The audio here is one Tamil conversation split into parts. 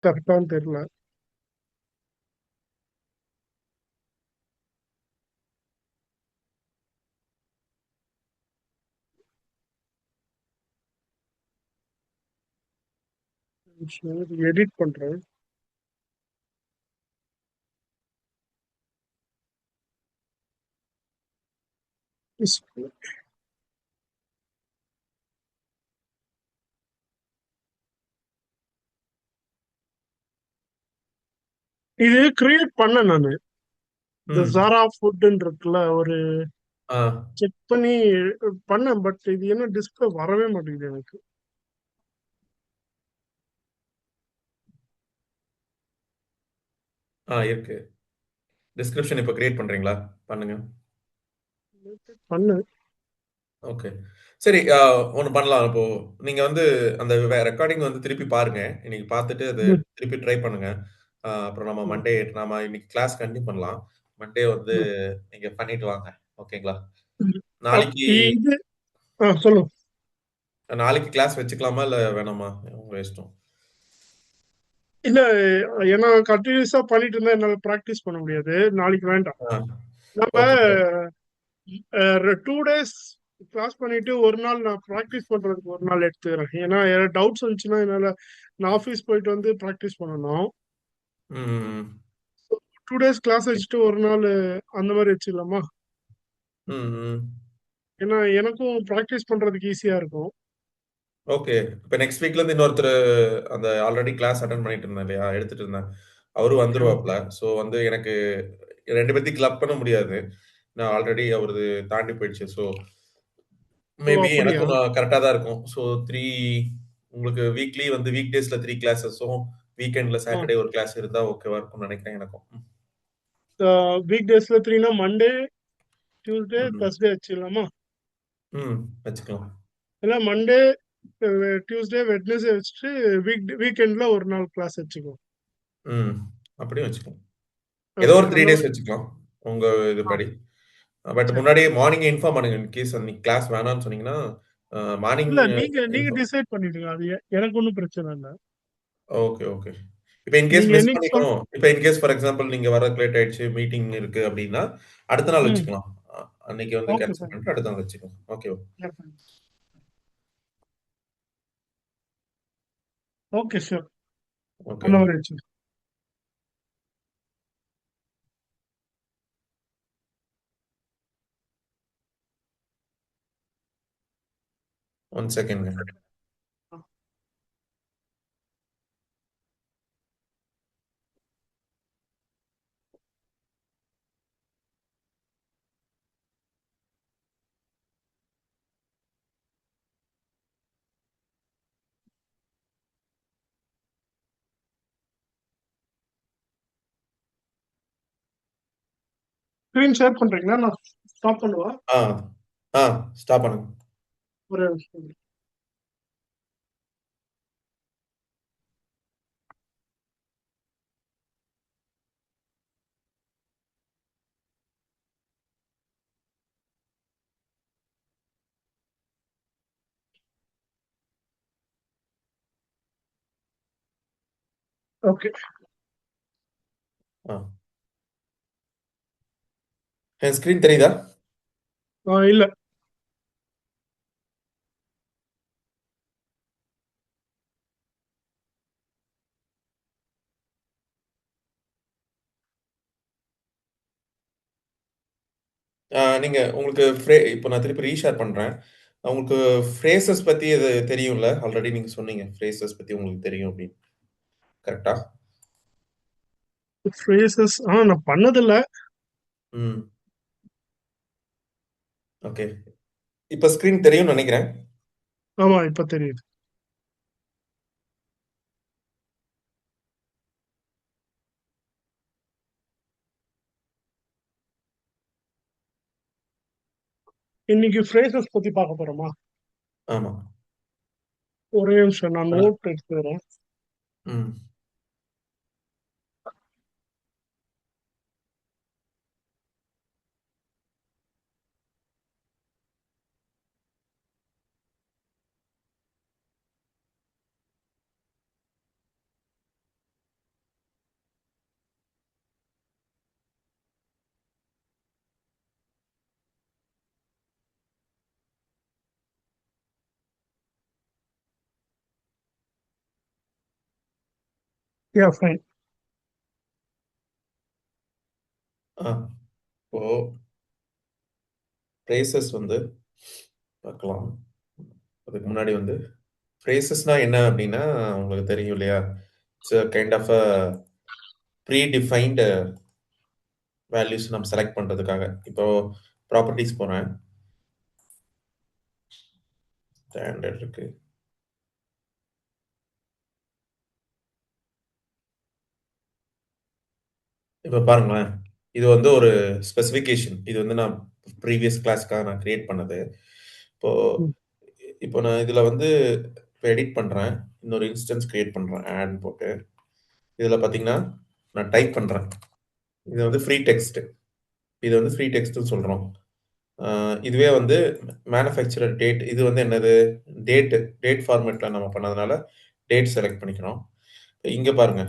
கரெக்டான்னு தெரியல. எடிட் பண்றேன். இது கிரியேட் பண்ணேன் நானு. இந்த ம். ஜாரா ஃபுட்ன்னு இருக்குல்ல, ஒரு ஆ. செக் பண்ணி பண்ணேன். பட் இது என்ன டிஸ்பிளே வரவே மாட்டேங்குது எனக்கு. இருக்கு. டிஸ்கிரிப்ஷன் இப்ப கிரியேட் பண்றீங்களா? பண்ணுங்க. பண்ணு. ஓகே. சரி, ஒண்ணு பண்ணலாம். இப்போ நீங்க வந்து அந்த ரெக்கார்டிங் வந்து திருப்பி பாருங்க. இன்னைக்கு பார்த்துட்டு அது ம், திருப்பி ட்ரை பண்ணுங்க. அப்புறம் நம்ம ம், நாம இன்னைக்கு கிளாஸ் கன்டினியூ பண்ணலாம். மண்டே வந்து ம், நீங்க பண்ணிட்டு வாங்க. ஓகேங்களா? ம். நாளைக்கு இது சொல்லுங்க. நாளைக்கு கிளாஸ் வச்சுக்கலாமா? இல்ல வேணாமா? உங்க இஷ்டம். இல்ல, ஏன்னா கண்டினியூஸா பண்ணிட்டு இருந்தா என்னால ப்ராக்டிஸ் பண்ண முடியாது. நாளைக்கு வேண்டாம். ஆ. நம்ம ஓகே. 2 டேஸ் கிளாஸ் பண்ணிட்டு ஒரு நாள் நான் ப்ராக்டிஸ் பண்றதுக்கு ஒரு நாள் எடுத்துக்கிறேன். ஏன்னா டவுட்ஸ் வந்துச்சுன்னா என்னால நான் ஆஃபீஸ் போயிட்டு வந்து ப்ராக்டிஸ் பண்ணணும். ம். 2 டேஸ் கிளாஸ் வச்சுட்டு ஒரு நாள் அந்த மாதிரி வச்சுக்கலாமா? ம். ம். ஏன்னா எனக்கும் ப்ராக்டிஸ் பண்றதுக்கு ஈஸியா இருக்கும். ஓகே. இப்ப நெக்ஸ்ட் வீக்ல இருந்து இன்னொருத்தரு அந்த ஆல்ரெடி கிளாஸ் அட்டெண்ட் பண்ணிட்டு இருந்தேன் இல்லையா? எடுத்துட்டு இருந்தேன். அவரும் ஓகே, ஓகே. வந்துருவாப்ல. ஸோ வந்து எனக்கு 2 பேத்தையும் கிளப் பண்ண முடியாது. நான் ஆல்ரெடி அவரது தாண்டி போயிடுச்சு. ஸோ ஓ, மேபி அப்படியா? எனக்கும் நான் கரெக்ட்டா தான் இருக்கும். ஸோ 3 உங்களுக்கு வீக்லி வந்து வீக் டேஸ்ல 3 கிளாஸஸும், வீக்கெண்ட்ல சாட்டர்டே ஒரு கிளாஸ் இருந்தா ஓகேவா இருக்கும்னு நெனைக்கிறேன் எனக்கும். வீக் டேஸ்ல 3னா மண்டே, டியூஸ்டே, ம். தர்ஸ்டே வச்சுக்கலாமா? ம். வச்சுக்கலாம். இல்ல மண்டே, டியூஸ்டே, வெட்னஸ்டே வச்சுட்டு வீக்கெண்ட்ல ஒரு நாள் கிளாஸ் வச்சுக்கோ. ம். அப்படியும் வச்சுக்கலாம். ஏதோ ஓகே, ஒரு 3 அந்த டேஸ் மாதிரி. வச்சுக்கலாம். உங்க ஆ, இதுபடி. பட் சரி. முன்னாடியே மார்னிங்கே இன்ஃபார்ம் பண்ணுங்க. இன்கேஸ் அன்னைக்கு கிளாஸ் வேணான்னு சொன்னீங்கன்னா, மார்னிங் இல்ல, நீங்க நீங்க இன்ஃபார்ம். டிசைட் பண்ணிடுங்க. அது எனக்கு ஒன்றும் பிரச்சனை இல்லை. Okay, okay. இப்ப இன்கேஸ் நீங்க மிஸ் என்னைக்கு பண்ணிட்டோம். இப்ப இன்கேஸ் ஃபார் எக்ஸாம்பிள் நீங்க வரதுக்கு லேட் ஆயிடுச்சு, மீட்டிங் இருக்கு அப்டின்னா, அடுத்த நாள் ம். வச்சுக்கலாம். அன்னைக்கு வந்து ஓகே, கேன்சல் சார். பண்ணிட்டு அடுத்த நாள் வச்சுக்கலாம். ஓகேவா? Okay, sure. ஓகே. அந்த மாதிரி வச்சு. 1 செகண்ட்ங்க. ஸ்க்ரீன் ஷேர் பண்றீங்களா? நான் ஸ்டாப் பண்ணுவா? ஆ, ஆ ஸ்டாப் பண்ணுங்க. ஒரே நிமிஷம். ஓகே. ஆ. என் ஸ்கிரீன் தெரியுதா? இல்ல. நீங்க உங்களுக்கு இப்போ நான் திருப்பி ரீஷேர் பண்றேன். உங்களுக்கு ஃப்ரேசஸ் பத்தி இது தெரியும்ல? ஆல்ரெடி நீங்க சொன்னீங்க. ஃப்ரேசஸ் பத்தி உங்களுக்கு தெரியும் அப்டின்னு. கரெக்ட்டா? ஃப்ரேசஸ் நான் பண்ணதில்ல. ம். ஓகே. இப்ப ஸ்கிரீன் தெரியும்னு நெனைக்கிறேன். ஆமா, இப்ப தெரியுது. இன்னைக்கு ஃப்ரேசஸ் பத்தி பார்க்க போறோமா? ஆமா. ஒரே நிமிஷம், நான் அ. நோட் எடுத்துக்கிறேன். ம். Yeah, fine. இப்போ ஃப்ரேசஸ் வந்து பார்க்கலாம். அதுக்கு முன்னாடி வந்து ஃப்ரேசஸ்னா என்ன அப்படின்னா உங்களுக்கு தெரியும் இல்லையா? It's a kind of a predefined values நம்ம செலக்ட் பண்றதுக்காக. இப்போ ப்ராப்பர்ட்டீஸ் போறேன். ஸ்டாண்டர்ட் இருக்கு. இப்போ பாருங்களேன். இது வந்து ஒரு ஸ்பெசிஃபிகேஷன். இது வந்து நான் ப்ரீவியஸ் கிளாஸ்க்காக நான் கிரியேட் பண்ணது. இப்போ Mm. இப்போ நான் இதுல வந்து இப்போ எடிட் பண்றேன். இன்னொரு இன்ஸ்டன்ஸ் கிரியேட் பண்றேன். ஆட் போட்டு. இதுல பார்த்தீங்கன்னா, நான் டைப் பண்றேன். இது வந்து ஃப்ரீ டெக்ஸ்ட். இது வந்து ஃப்ரீ டெக்ஸ்ட்ன்னு சொல்றோம். இதுவே வந்து மேனுஃபேக்சரர் டேட் இது வந்து என்னது? டேட் ஃபார்மேட்ல நம்ம பண்ணதுனால டேட் செலக்ட் பண்ணிக்கிறோம். இங்க பாருங்க.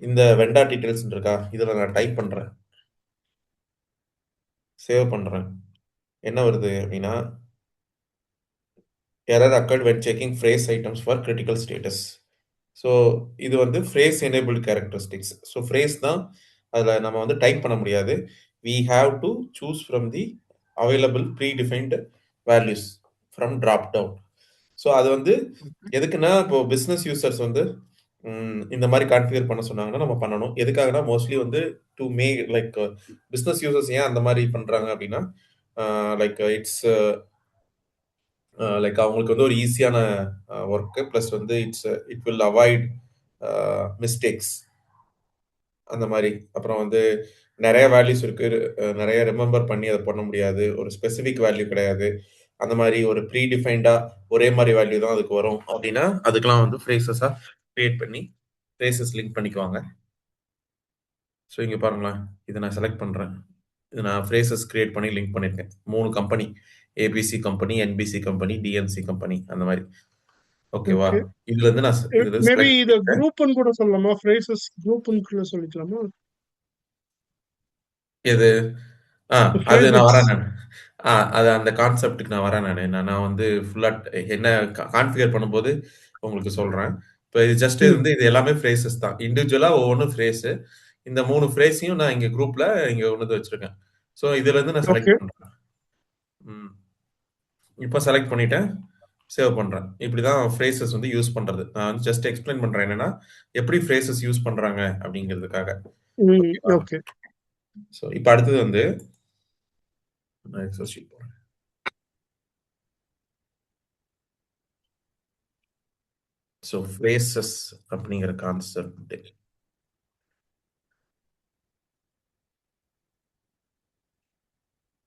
இந்த வெண்டார் டீடைல்ஸ்ன்னு இருக்கா? இதுல நான் டைப் பண்றேன். சேவ் பண்றேன். என்ன வருது அப்படின்னா, error occurred when checking phrase items for critical status. So இது வந்து phrase enabled characteristics. So phrase தான் அதில் நம்ம வந்து டைப் பண்ண முடியாது. We have to choose from the available predefined values from drop down. So அது வந்து எதுக்குன்னா இப்போ பிஸ்னஸ் யூசர்ஸ் வந்து இந்த மாதிரி கான்ஃபிகர் பண்ண சொன்னாங்கன்னா நம்ம பண்ணணும். எதுக்காகனா மோஸ்ட்லி வந்து to make like business users ஏன் அந்த மாதிரி பண்றாங்க அப்படின்னா லைக் இட்ஸ் லைக் அவங்களுக்கு வந்து ஒரு ஈஸியான ஒர்க்கு ப்ளஸ் வந்து இட் வில் அவாய்ட் மிஸ்டேக்ஸ் அந்த மாதிரி. அப்புறம் வந்து நிறைய வேல்யூஸ் இருக்கு. நிறைய ரிமெம்பர் பண்ணி அதை பண்ண முடியாது. ஒரு ஸ்பெசிஃபிக் வேல்யூ கிடையாது. அந்த மாதிரி ஒரு ப்ரீ டிஃபைன்டா ஒரே மாதிரி வேல்யூ தான் அதுக்கு வரும் அப்படின்னா அதுக்கெல்லாம் வந்து ஃப்ரேசஸா கிரியேட் பண்ணி ஃப்ரேசஸ் லிங்க் பண்ணிக்குவாங்க. ஸோ இங்க பாருங்களேன். இதை நான் செலக்ட் பண்றேன். இது நான் ஃப்ரேசஸ் கிரியேட் பண்ணி லிங்க் பண்ணிருக்கேன். 3 company, ABC company, NBC company, TNC company அந்த மாதிரி. ஓகேவா? Okay. இதுல இருந்து நான் இதுல மேபி செலக்ட் இத பண்ணிட்டேன். குரூப்னு கூட சொல்லலாமா? ஃப்ரேசஸ் குரூப்னு சொல்லிக்கலாமா? எது? ஆ அது நான் ஃப்ரேசஸ். வரேன் நானு. அது அந்த கான்செப்ட்க்கு நான் வரேன் நானு. நான் வந்து ஃபுல்லா என்ன கான்ஃபிகர் பண்ணும்போது உங்களுக்கு சொல்றேன். இப்ப இது ஜஸ்ட் ம். வந்து இது எல்லாமே ஃப்ரேசஸ் தான். இண்டிவிஜுவலா ஒவ்வொன்னும் ஃப்ரேஸ். இந்த 3 ஃப்ரேஸையும் நான் இங்க குரூப்ல இங்க கொண்டு வச்சிருக்கேன். ஸோ இதுல இருந்து நான் செலக்ட் ஓகே. பண்றேன். ம். இப்ப செலக்ட் பண்ணிட்டேன். சேவ் பண்றேன். இப்படிதான் ஃப்ரேசஸ் வந்து யூஸ் பண்றது. நான் வந்து ஜஸ்ட் எக்ஸ்பிளைன் பண்றேன் என்னன்னா, எப்படி ஃப்ரேசஸ் யூஸ் பண்றாங்க அப்படிங்கிறதுக்காக. ம். ஓகேவா? ஓகே. ஸோ இப்ப அடுத்தது வந்து நான் எக்ஸல் ஷீட் போடுறேன். ஸோ ஃப்ரேசஸ் அப்படிங்கிற கான்செப்ட்.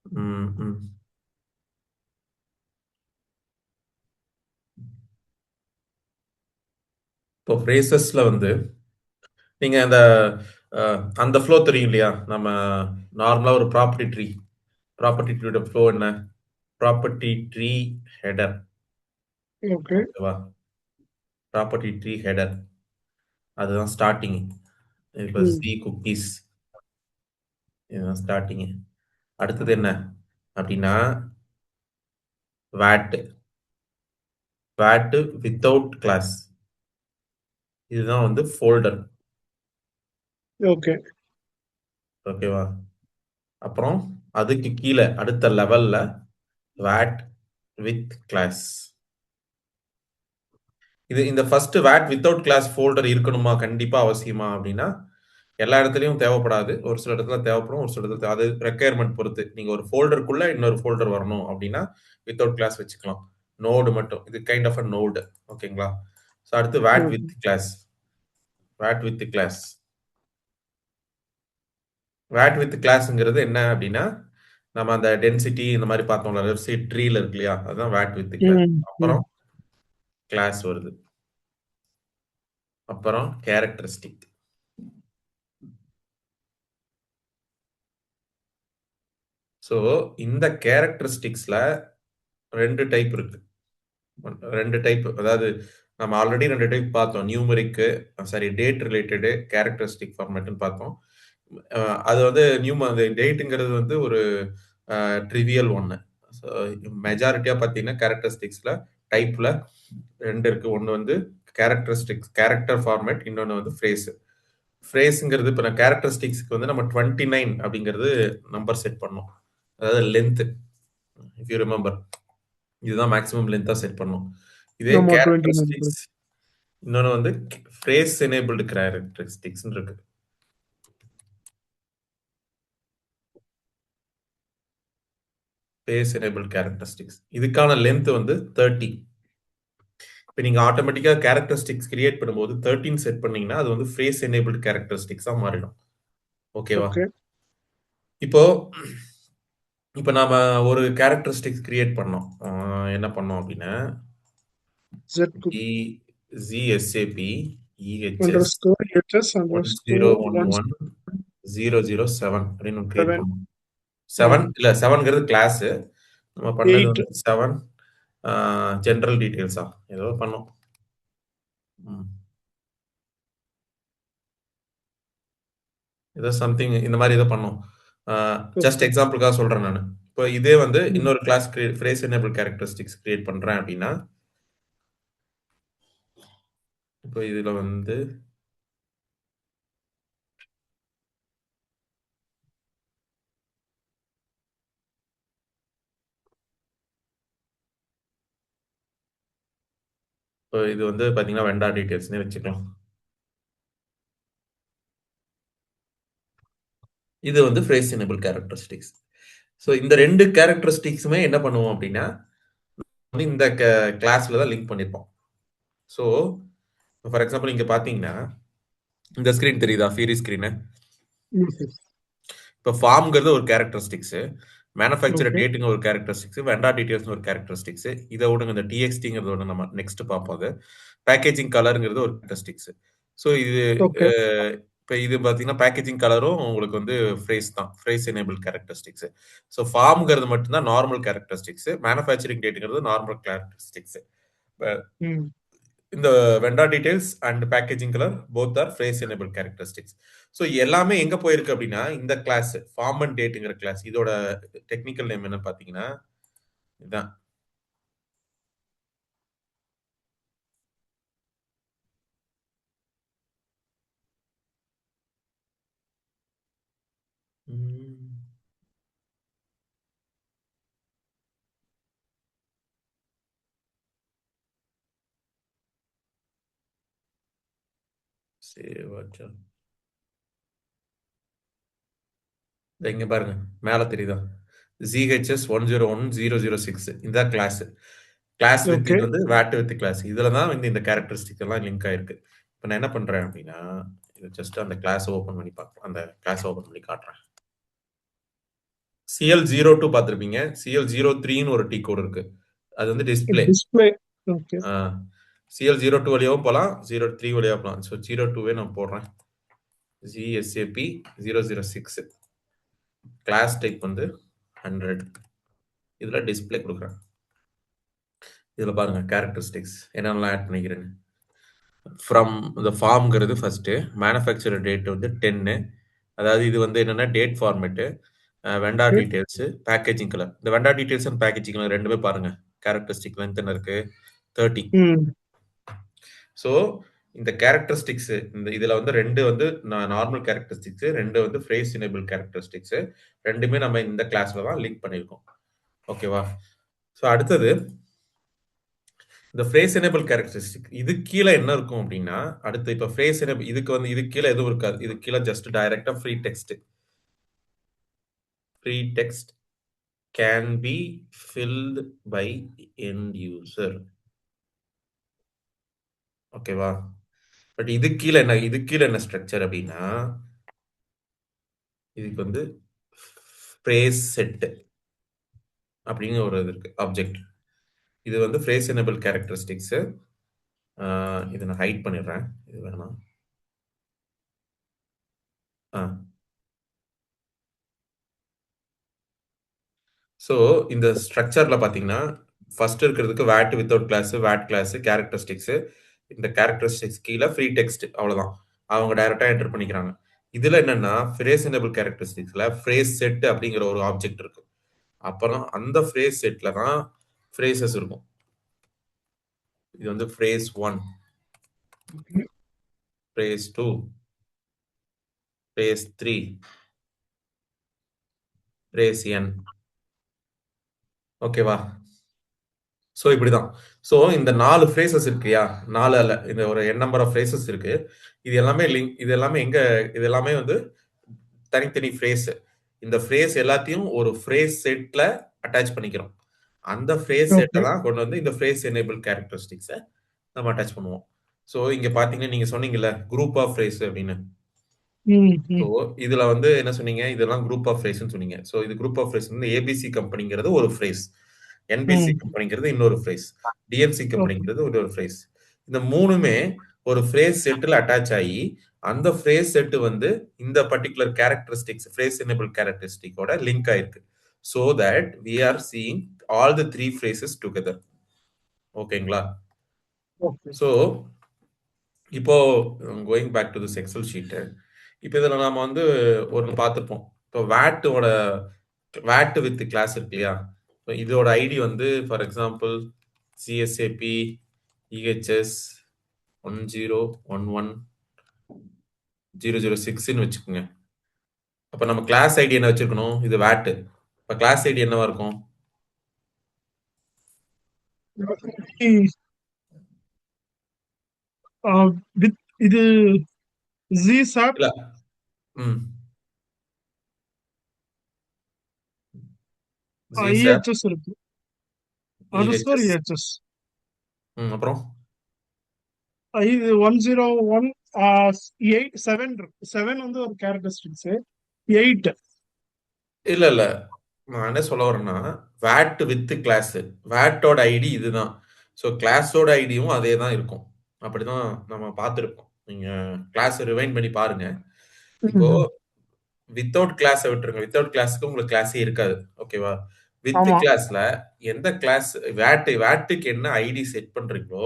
ம், ம். இப்போ ஃப்ரேசஸ்ல வந்து நீங்க அந்த ஃப்ளோ தெரியும் இல்லையா? நம்ம நார்மலா ஒரு ப்ராப்பர்ட்டி ட்ரீயோட ஃப்ளோ என்ன? Property tree header. ஓகே. ஓகேவா? Property tree header. அதுதான் ஸ்டார்டிங். இப்ப ம். சி குக்கீஸ் இதுதான் ஸ்டார்டிங். அடுத்தது என்ன அப்படின்னா வாட் வித்தவுட் கிளாஸ். இதுதான் வந்து ஃபோல்டர். ஓகே. ஓகேவா? அப்புறம் அதுக்கு கீழே அடுத்த லெவல்ல வாட் வித் கிளாஸ். இந்த first what without class folder இருக்கணுமா கண்டிப்பா அவசியமா அப்படின்னா எல்லா இடத்துலயும் தேவைப்படாது. ஒரு சில இடத்துல தேவைப்படும். ஒரு சில இடத்துல அது ரெக்குயர்மெண்ட் பொறுத்து. நீங்க ஒரு ஃபோல்டருக்குள்ள இன்னொரு ஃபோல்டர் வரணும் அப்படின்னா வித்தவுட் கிளாஸ் வச்சுக்கலாம். நோடு மட்டும். இது கைண்ட் ஆஃப் அ நோடு. ஓகேங்களா? ஸோ அடுத்து what okay. With class. What with class. What with கிளாஸ்ங்கிறது என்ன அப்படின்னா நம்ம அந்த டென்சிட்டி இந்த மாதிரி பார்த்தோம்ல லெஃப்ட் சைட் ட்ரீல இருக்கு இல்லையா? அதுதான் வாட் வித் கிளாஸ். ம். ம். அப்புறம் கிளாஸ் வருது. அப்புறம் கேரக்டரிஸ்டிக். ஸோ இந்த கேரக்டரிஸ்டிக்ஸ்ல 2 டைப் இருக்கு. 2 டைப். அதாவது நம்ம ஆல்ரெடி 2 டைப் பார்த்தோம். Numeric sorry date related characteristic ஃபார்மேட்னு பார்த்தோம். அது வந்து அந்த டேட்டுங்கிறது வந்து ஒரு ட்ரிவியல் ஒன்று. ஸோ மெஜாரிட்டியா பார்த்தீங்கன்னா கேரக்டரிஸ்டிக்ஸ்ல டைப்ல 2 இருக்கு. ஒன்று வந்து கேரக்டர் ஃபார்மேட், இன்னொன்று வந்து ஃப்ரேஸ். ஃப்ரேஸுங்கிறது இப்போ நான் கேரக்டரிஸ்டிக்ஸ்க்கு வந்து நம்ம 29 அப்படிங்கிறது நம்பர் செட் பண்ணோம். அதாவது லென்த், இஃப் யூ ரிமெம்பர், இதுதான் மேக்ஸிமம் லென்த்தாக செட் பண்ணோம். இதே ஆமா 29 கேரக்டரிஸ்டிக்ஸ் இன்னொன்று வந்து ஃப்ரேஸ் எனேபிள்டு கேரக்டரிஸ்டிக்ஸ் இருக்கு. ஃபேஸ் எனேபிள் கேரக்டரிஸ்டிக்ஸ் இதுக்கான லென்த் வந்து 30. இப்போ நீங்க ஆட்டோமேட்டிக்கா கேரக்டரிஸ்டிக்ஸ் கிரியேட் பண்ணும்போது 13 செட் பண்ணீங்கன்னா அது வந்து ஃபேஸ் எனேபிள்டு கேரக்டரிஸ்டிக்ஸா மாறிடும். ஓகேவா? ஓகே. இப்போ நாம ஒரு கேரக்டரிஸ்டிக்ஸ் கிரியேட் பண்ணோம். என்ன பண்ணோம் அப்படின்னா ZSAP EHS underscore HS underscore 1011 007 அப்படின்னு கிரியேட் பண்ணோம். 7 இல்ல 7ங்கிறது கிளாஸ். நம்ம பண்ணது வந்து 7 ஜெனரல் டீடைல்ஸா ஏதோ பண்ணோம். ஏதோ சம்திங் இந்த மாதிரி ஏதோ பண்ணோம். ஜஸ்ட் எக்ஸாம்பிளுக்காக சொல்றேன் நான். இப்போ இதே வந்து இன்னொரு class phrase enable characteristics create பண்றேன் அப்படின்னா, இப்போ இதுல வந்து இப்போ இது வந்து பாத்தீங்கன்னா வெண்டார் டீடைல்ஸ்னே வச்சுக்கலாம். இது வந்து ஃப்ரேஸ் எனேபிள் கேரக்டரிஸ்டிக்ஸ். ஸோ இந்த 2 கேரக்டரிஸ்டிக்ஸுமே என்ன பண்ணுவோம் அப்படின்னா இந்த கிளாஸ்ல தான் லிங்க் பண்ணிருப்போம். ஸோ ஃபார் எக்ஸாம்பிள் இங்க பாத்தீங்கன்னா இந்த ஸ்கிரீன் தெரியுதா, ஃபியூரி ஸ்கிரீனு? இப்போ ஃபார்ம்ங்கிறது ஒரு கேரக்டரிஸ்டிக்ஸ், மேனுஃபேக்சர் டேட்டுங்க ஒரு கேரக்டரிஸ்டிக்ஸ், வெண்டார் டீடைல்ஸ் ஒரு கேரக்டரிஸ்டிக்ஸ். இதை விடுங்க, இந்த டிஎக்ஸ்டிங்கிறது ஒன்று நம்ம நெக்ஸ்ட் பார்ப்போம். அது பேக்கேஜிங் கலருங்கிறது ஒரு கேரக்டரிஸ்டிக்ஸ். ஸோ இது இப்போ இது பார்த்தீங்கன்னா பேக்கேஜிங் கலரும் உங்களுக்கு வந்து ஃப்ரேஸ் தான், ஃப்ரேஸ் எனேபிள் கேரக்டரிஸ்டிக்ஸ். ஸோ ஃபார்ம்ங்கிறது மட்டும்தான் நார்மல் கேரக்டரிஸ்டிக்ஸ், மேனுஃபேக்சரிங் டேட்டுங்கிறது நார்மல் கேரக்டரிஸ்டிக்ஸ். இந்த vendor details and packaging colour both are phrase enable characteristics. So எல்லாமே எங்க போயிருக்கு அப்படின்னா இந்த கிளாஸ் ஃபார்ம் அண்ட் டேட்டுங்கிற கிளாஸ். இதோட டெக்னிக்கல் நேம் என்ன பார்த்தீங்கன்னா இதுதான். இங்க பாருங்க மேல தெரியுதா, ZHS 101006 இந்த கிளாஸ். கிளாஸ் வித் இது வந்து வேட் வித் கிளாஸ். இதுல தான் வந்து இந்த கேரக்டரிஸ்டிக் எல்லாம் லிங்க் ஆயிருக்கு. இப்போ நான் என்ன பண்றேன் அப்படின்னா ஜஸ்ட் அந்த கிளாஸ் ஓபன் பண்ணி பார்க்கலாம். அந்த கிளாஸ் ஓபன் பண்ணி காட்டுறேன். CL02 பார்த்திருப்பீங்க. CL03ன்னு ஒரு டி கோட் இருக்கு. அது வந்து டிஸ்ப்ளே. CL02 வழியாவும் போகலாம், 03 வழியாவும் போகலாம். ஸோ 02வே நான் போடுறேன். ZSAP 006 கிளாஸ் டைப் வந்து 100. இதுல டிஸ்ப்ளே கொடுக்குறேன். இதுல பாருங்க கேரக்டரிஸ்டிக்ஸ் என்னென்னலாம் ஆட் பண்ணிக்கிறேன்னு. ஃப்ரம் இந்த ஃபார்ம்ங்கிறது ஃபர்ஸ்ட், மேனுஃபேக்சரர் டேட் வந்து 10. அதாவது இது வந்து என்னன்னா date format, vendor details, packaging colour. இந்த vendor details and packaging colour ரெண்டுமே பாருங்க கேரக்டரிஸ்டிக் லென்த் என்ன இருக்கு, 30. ஸோ இந்த கேரக்டரிஸ்டிக்ஸ் இந்த இதுல வந்து 2 வந்து நார்மல் கேரக்டரிஸ்டிக்ஸ், 2 வந்து ஃப்ரேஸ் எனேபிள் கேரக்டரிஸ்டிக்ஸ். ரெண்டுமே நம்ம இந்த கிளாஸ்ல தான் லிங்க் பண்ணிருக்கோம். ஓகேவா? ஸோ அடுத்தது இந்த ஃப்ரேஸ் எனேபிள் கேரக்டரிஸ்டிக் இது கீழே என்ன இருக்கும் அப்படின்னா, அடுத்து இப்போ ஃப்ரேஸ் எனேபிள் இதுக்கு வந்து இது கீழே எதுவும் இருக்காது. இது கீழே ஜஸ்ட் டைரக்டா free text. Free text can be filled by end user. ஓகேவா? பட் இது கீழே என்ன ஸ்ட்ரக்சர் அப்படின்னா, இதுக்கு வந்து ஃப்ரேஸ் செட் அப்படிங்கிற ஒரு இது இருக்கு ஆப்ஜெக்ட். இது வந்து ஃப்ரேஸ் எனேபிள் கேரக்டரிஸ்டிக்ஸ். இதை நான் ஹைட் பண்ணிடுறேன், இது வேணாம். ஸோ இந்த ஸ்ட்ரக்சர்ல பார்த்தீங்கன்னா ஃபர்ஸ்ட் இருக்கிறதுக்கு with without class, with class, characteristics. இந்த கேரக்டரிஸ்டிக்ஸ் கீழே ஃப்ரீ டெக்ஸ்ட், அவ்வளவுதான். அவங்க டைரக்டா என்டர் பண்ணிக்கிறாங்க. இதுல என்னன்னா ஃப்ரேஸ் எனேபிள் கேரக்டரிஸ்டிக்ஸ்ல ஃப்ரேஸ் செட் அப்படிங்கிற ஒரு ஆப்ஜெக்ட் இருக்கு. அப்புறம் அந்த ஃப்ரேஸ் செட்ல தான் ஃப்ரேசஸ் இருக்கும். இது வந்து phrase 1. phrase 2, phrase 3, phrase n. ஓகேவா? ஸோ இப்படிதான். ஸோ இந்த 4 ஃப்ரேசஸ் இருக்குயா, 4 அல்ல, இந்த ஒரு n நம்பர் ஆஃப் ஃப்ரேசஸ் இருக்கு. இது எல்லாமே இது எல்லாமே இது எல்லாமே வந்து தனித்தனி ஃப்ரேஸ். இந்த ஃப்ரேஸ் எல்லாத்தையும் ஒரு ஃப்ரேஸ் செட்ல அட்டாச் பண்ணிக்கிறோம். அந்த ஃப்ரேஸ் செட்டை ஓகே. தான் கொண்டு வந்து இந்த ஃப்ரேஸ் எனேபிள் கேரக்டரிஸ்டிக்ஸை நம்ம அட்டாச் பண்ணுவோம். ஸோ இங்க பாத்தீங்கன்னா நீங்க சொன்னீங்கல்ல குரூப் ஆஃப் ஃப்ரேஸ் அப்படின்னு. ஸோ இதுல வந்து என்ன சொன்னீங்க, இதெல்லாம் குரூப் ஆஃப் ஃப்ரேஸ்ன்னு சொன்னீங்க. ஸோ இது குரூப் ஆஃப் ஃப்ரேஸ் வந்து ஏபிசி கம்பெனிங்கிறது ஒரு ஃப்ரேஸ், என்பிசி கம்பெனிங்கிறது இன்னொரு ஃப்ரேஸ், டிஎன்சி கம்பெனிங்கிறது ஒரு ஃப்ரேஸ். இந்த மூணுமே ஒரு ஃப்ரேஸ் செட்டில் அட்டாச் ஆகி அந்த ஃப்ரேஸ் செட் வந்து இந்த பர்டிகுலர் கேரக்டரிஸ்டிக்ஸ் ஃப்ரேஸ் எனேபிள் கேரக்டரிஸ்டிக்கோட லிங்க் ஆயிருக்கு. So that we are seeing all the 3 phrases together. ஓகேங்களா? ஸோ இப்போ going back to this excel sheet. இப்போ இதில் நாம வந்து ஒரு பார்த்துப்போம். இப்போ வேட் வித் கிளாஸ் இருக்கு இல்லையா, இப்போ இதோட ஐடி வந்து ஃபார் எக்ஸாம்பிள் சிஎஸ்ஏபி இஹெச்எஸ் 1011006ன்னு வச்சுக்கோங்க. அப்போ நம்ம கிளாஸ் ஐடி என்ன வச்சிருக்கணும், இது வேட். இப்போ கிளாஸ் ஐடி என்னவா இருக்கும்? இது ZSAP. இல்ல, IHS இருக்கு, அண்டர்ஸ்கோர் இஹெச்எஸ், EHS. அப்புறம் இது 10187 வந்து ஒரு கேரக்டரிஸ்டிக்ஸ். 8 இல்ல இல்ல, நான் என்ன சொல்ல வரேன்னா வேட் வித் கிளாஸ், வேட்டோட ஐடி இதுதான். ஸோ கிளாஸோட ஐடியும் அதே தான் இருக்கும். அப்படிதான் நம்ம பார்த்துருப்போம். நீங்க கிளாஸ் ரிவைண்ட் பண்ணி பாருங்க. இப்போ வித்தவுட் கிளாஸை விட்டுருங்க, வித்தவுட் கிளாஸுக்கு உங்களுக்கு கிளாஸே இருக்காது. ஓகேவா? வித் கிளாஸ்ல எந்த கிளாஸ் வேட்டுக்கு என்ன ஐடி செட் பண்றீங்களோ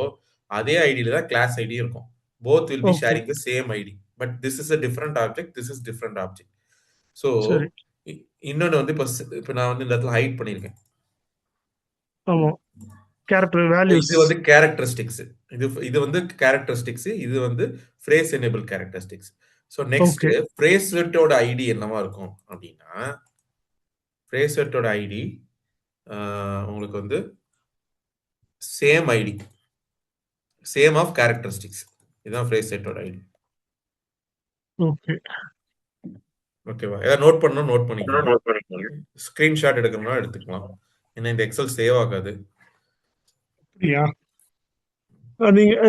அதே ஐடியில தான் கிளாஸ் ஐடி இருக்கும். Both will be sharing the same ID, but this is a different object, this is different object. So இன்னொன்று வந்து இப்போ நான் வந்து இந்த இடத்துல ஹைட் பண்ணியிருக்கேன். ஆமா, கேரக்டர் வேல்யூஸ். இது வந்து கேரக்டரிஸ்டிக்ஸ், இது வந்து கேரக்டரிஸ்டிக்ஸ், இது வந்து phrase enable characteristics. So next phrase செட்டோட ஐடி என்னவா இருக்கும் அப்படின்னா, ஃப்ரேஸ் செட்டோட ஐடி உங்களுக்கு வந்து same ID, same of characteristics. இதுதான் ஃப்ரேஸ் செட்டோட ஐடி. ஓகேவா? ஏதாவது நோட் பண்ணணும் நோட் பண்ணிக்கலாம், ஸ்கிரீன்ஷாட் எடுக்கணும்னா எடுத்துக்கலாம். ஏன்னா இந்த எக்ஸல் சேவ் ஆகாது.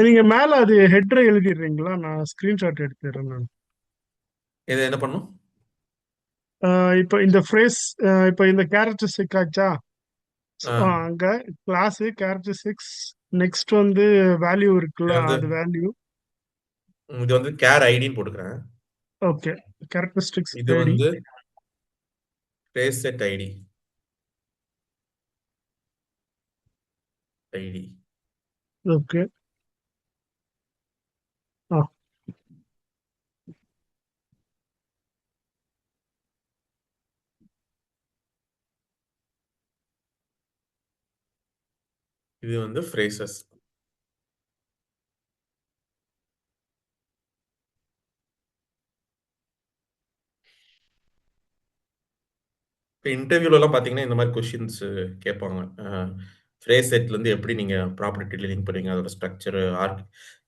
நீங்க மேல அது ஹெட்ர எழுதிடுறீங்களா? நான் ஸ்கிரீன்ஷாட் எடுத்துறேன். நான் இதை என்ன பண்ணும், இப்போ இந்த ஃப்ரேஸ், இப்போ இந்த கேரக்டரிஸ்டிக் ஆச்சா, அங்க கிளாஸ் கேரக்டரிஸ்டிக்ஸ், நெக்ஸ்ட் வந்து வேல்யூ இருக்குல்ல, அது வேல்யூ. இது வந்து கேர் ஐடின்னு போட்டுக்கிறேன். ஓகே, கேரக்டரிஸ்டிக்ஸ் இது வந்து ஃப்ரேஸ் செட் ஐடி ஓகே. இது வந்து ஃப்ரேசஸ். இப்போ இன்டர்வியூலலாம் பார்த்தீங்கன்னா இந்த மாதிரி கொஷின்ஸ் கேட்பாங்க. ஃப்ரேஸ் செட்லேருந்து எப்படி நீங்கள் ப்ராப்பர்ட்டி லிங்க் பண்ணுவீங்க, அதோட ஸ்ட்ரக்சரு ஆர்க்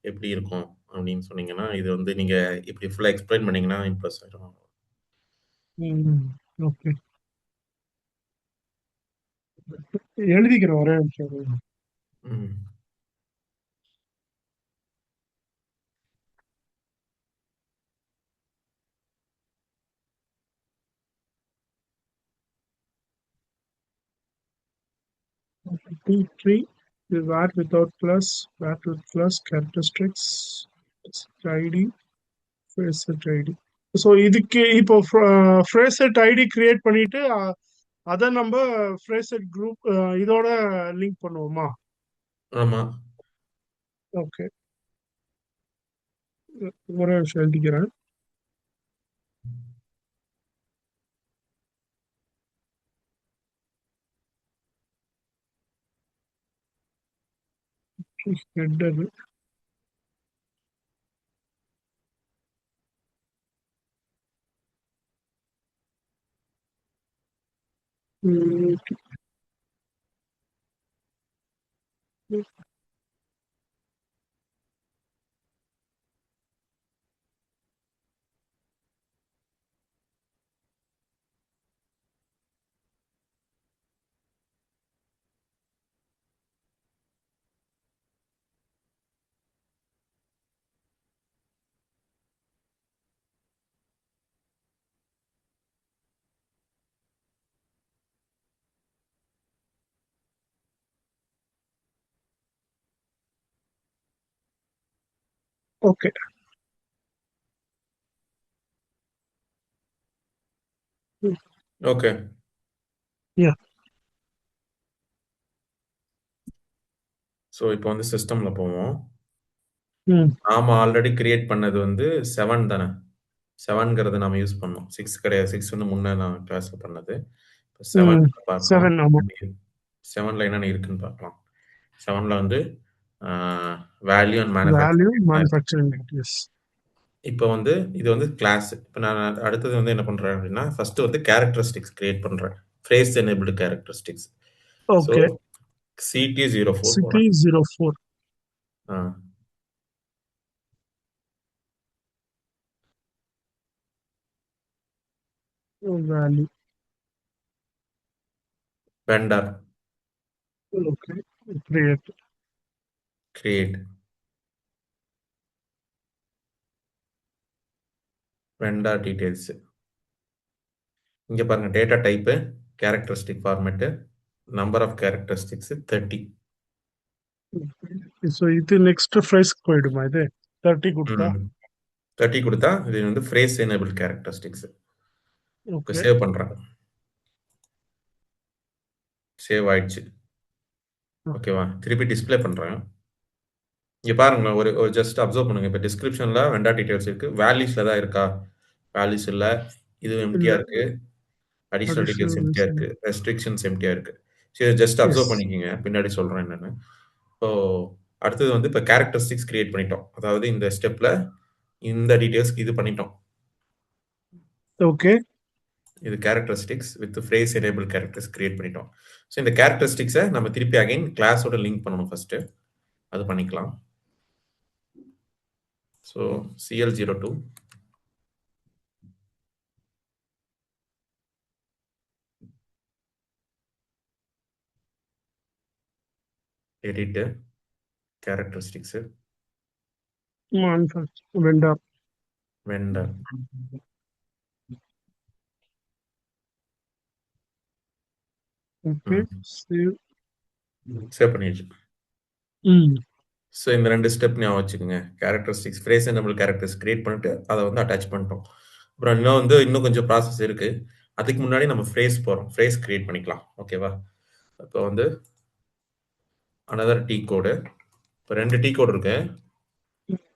எப்படி இருக்கும் அப்படின்னு சொன்னீங்கன்னா, இது வந்து நீங்கள் இப்படி ஃபுல்லாக எக்ஸ்பிளைன் பண்ணீங்கன்னா இம்ப்ரெஸ் ஆகிடும். ஓகே, எழுதிக்கிறேன் ஒரே நிமிஷம். T3 is VAT without plus, VAT with plus, characteristics, ID, phrase set ID. So இதுக்கு இப்போ phrase set ID கிரியேட் பண்ணிட்டு அதை நம்ம phrase set group இதோட லிங்க் பண்ணுவோமா? ஆமா. ஓகே, ஒரே விஷயம் எழுதிக்கிறேன். header Mm, okay. Mm, okay. yeah. So இப்போ வந்து சிஸ்டம்ல போவோம். Mm, நாம ஆல்ரெடி கிரியேட் பண்ணது வந்து 7 தானே. 7ங்கிறத நாம யூஸ் பண்ணோம். 6 கிடையாது. 6 வந்து முன்ன நான் கிளாஸ்ல பண்ணது. இப்போ 7 mm. பார்க்குறோம். 7 ஆமா. 7ல என்னென்ன இருக்குன்னு பார்க்கலாம். 7ல வந்து வேல்யூ அண்ட் வேல்யூ மேனுஃபேக்சரிங் தான் இருக்கு. Manufacturing yes. இப்போ வந்து இது வந்து கிளாஸ். இப்போ நான் அடுத்தது வந்து என்ன பண்றேன் அப்படின்னா, ஃபர்ஸ்ட் வந்து கேரக்டரிஸ்டிக்ஸ் கிரியேட் பண்றேன். Phrase enabled characteristics. So okay. CT04 CT போறேன். 04 ah, value. Vendor okay. Create. Create vendor details. இங்க பாருங்க data type characteristic format number of characteristics 30. So இது நெக்ஸ்ட் ஃப்ரைஸ்க்கு போயிடுமா இது 30 கொடுத்தா? 30 கொடுத்தா இது வந்து ஃப்ரேஸ் எனேபிள் கேரக்டரிஸ்டிக்ஸ். இப்போ ஓகே. சேவ் பண்றேன். சேவ் ஆயிடுச்சு. ஓகேவா? திருப்பி டிஸ்ப்ளே பண்றேன். இங்க பாருங்க ஒரு ஜஸ்ட் அப்சர்வ் பண்ணுங்க. இப்போ டிஸ்கிரிப்ஷன்ல வெண்டா டீடைல்ஸ் இருக்கு. வேல்யூஸ்ல தான் இருக்கா? வேல்யூஸ் இல்ல. இது எம்டியா இல்ல. இருக்கு. அடிஷனல் டீடைல்ஸ் எம்டியா அடிஷனல். இருக்கு. ரெஸ்ட்ரிக்ஷன்ஸ் எம்டியா இருக்கு. சரி ஜஸ்ட் எஸ். அப்சர்வ் பண்ணிக்கங்க. பின்னாடி சொல்றேன் என்னன்னு. ஸோ அடுத்தது வந்து இப்போ கேரக்டரிஸ்டிக்ஸ் கிரியேட் பண்ணிட்டோம். அதாவது இந்த ஸ்டெப்ல இந்த டீடைல்ஸ்க்கு இது பண்ணிட்டோம். ஓகே. இது characteristics with phrase enable characters create பண்ணிட்டோம். ஸோ இந்த கேரக்டரிஸ்டிக்ஸை நம்ம திருப்பி அகைன் கிளாஸோட லிங்க் பண்ணணும் ஃபர்ஸ்ட். அது பண்ணிக்கலாம். So CL02 edit characteristics manufacture vendor. Vendor okay. Save. Save பண்ணிடுச்சு. ம். ஸோ இந்த 2 ஸ்டெப் ஞாபகம் வச்சுக்கோங்க. Characteristics phrase enable characters create பண்ணிட்டு அதை வந்து அட்டாச் பண்ணிட்டோம். அப்புறம் இன்னும் கொஞ்சம் ப்ராசஸ் இருக்கு. அதுக்கு முன்னாடி நம்ம ஃப்ரேஸ் போறோம். ஃப்ரேஸ் கிரியேட் பண்ணிக்கலாம். ஓகேவா? இப்போ வந்து அனதர் டீ கோடு. இப்போ 2 டீ கோடு இருக்கு.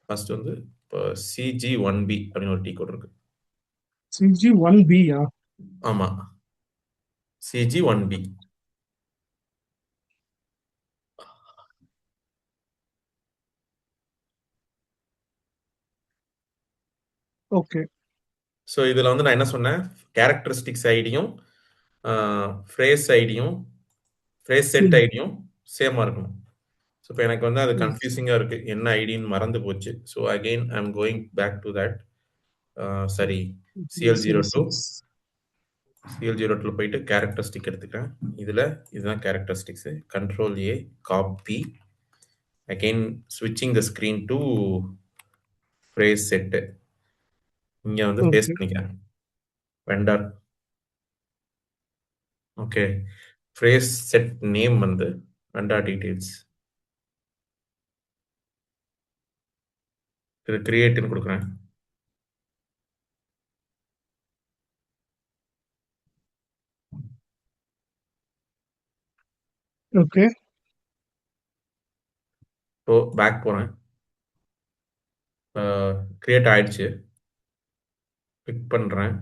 ஃபர்ஸ்ட் வந்து இப்போ CG1B அப்படின்னு ஒரு டீ கோட் இருக்கு. CG1B-யா? ஆமா, CG1B. ஓகே. ஸோ இதுல வந்து நான் என்ன சொன்னேன், கேரக்டரிஸ்டிக்ஸ் ஐடியும் ஃப்ரேஸ் ஐடியும் ஃப்ரேஸ் செட் ம். ஐடியும் சேமா இருக்கணும். ஸோ இப்போ எனக்கு வந்து அது கன்ஃபியூசிங்கா இருக்கு, என்ன ஐடின்னு மறந்து போச்சு. So again I am going back to that. சரி, yes, yes, CL02 yes. CL02 போயிட்டு கேரக்டரிஸ்டிக் எடுத்துக்கிறேன். இதுல இதுதான் characteristics. Control A copy, again ஸ்விட்சிங் the screen to phrase set. இங்க வந்து பேஸ்ட் ஓகே. பண்ணிக்கிறேன். Vendor. Okay. Phrase set name வந்து வெண்டர் டீடைல்ஸ். இது கிரியேட்னு கொடுக்குறேன். ஓகே. இப்போ பேக் போறேன். கிரியேட் ஆயிடுச்சு. பிக் பண்றேன்.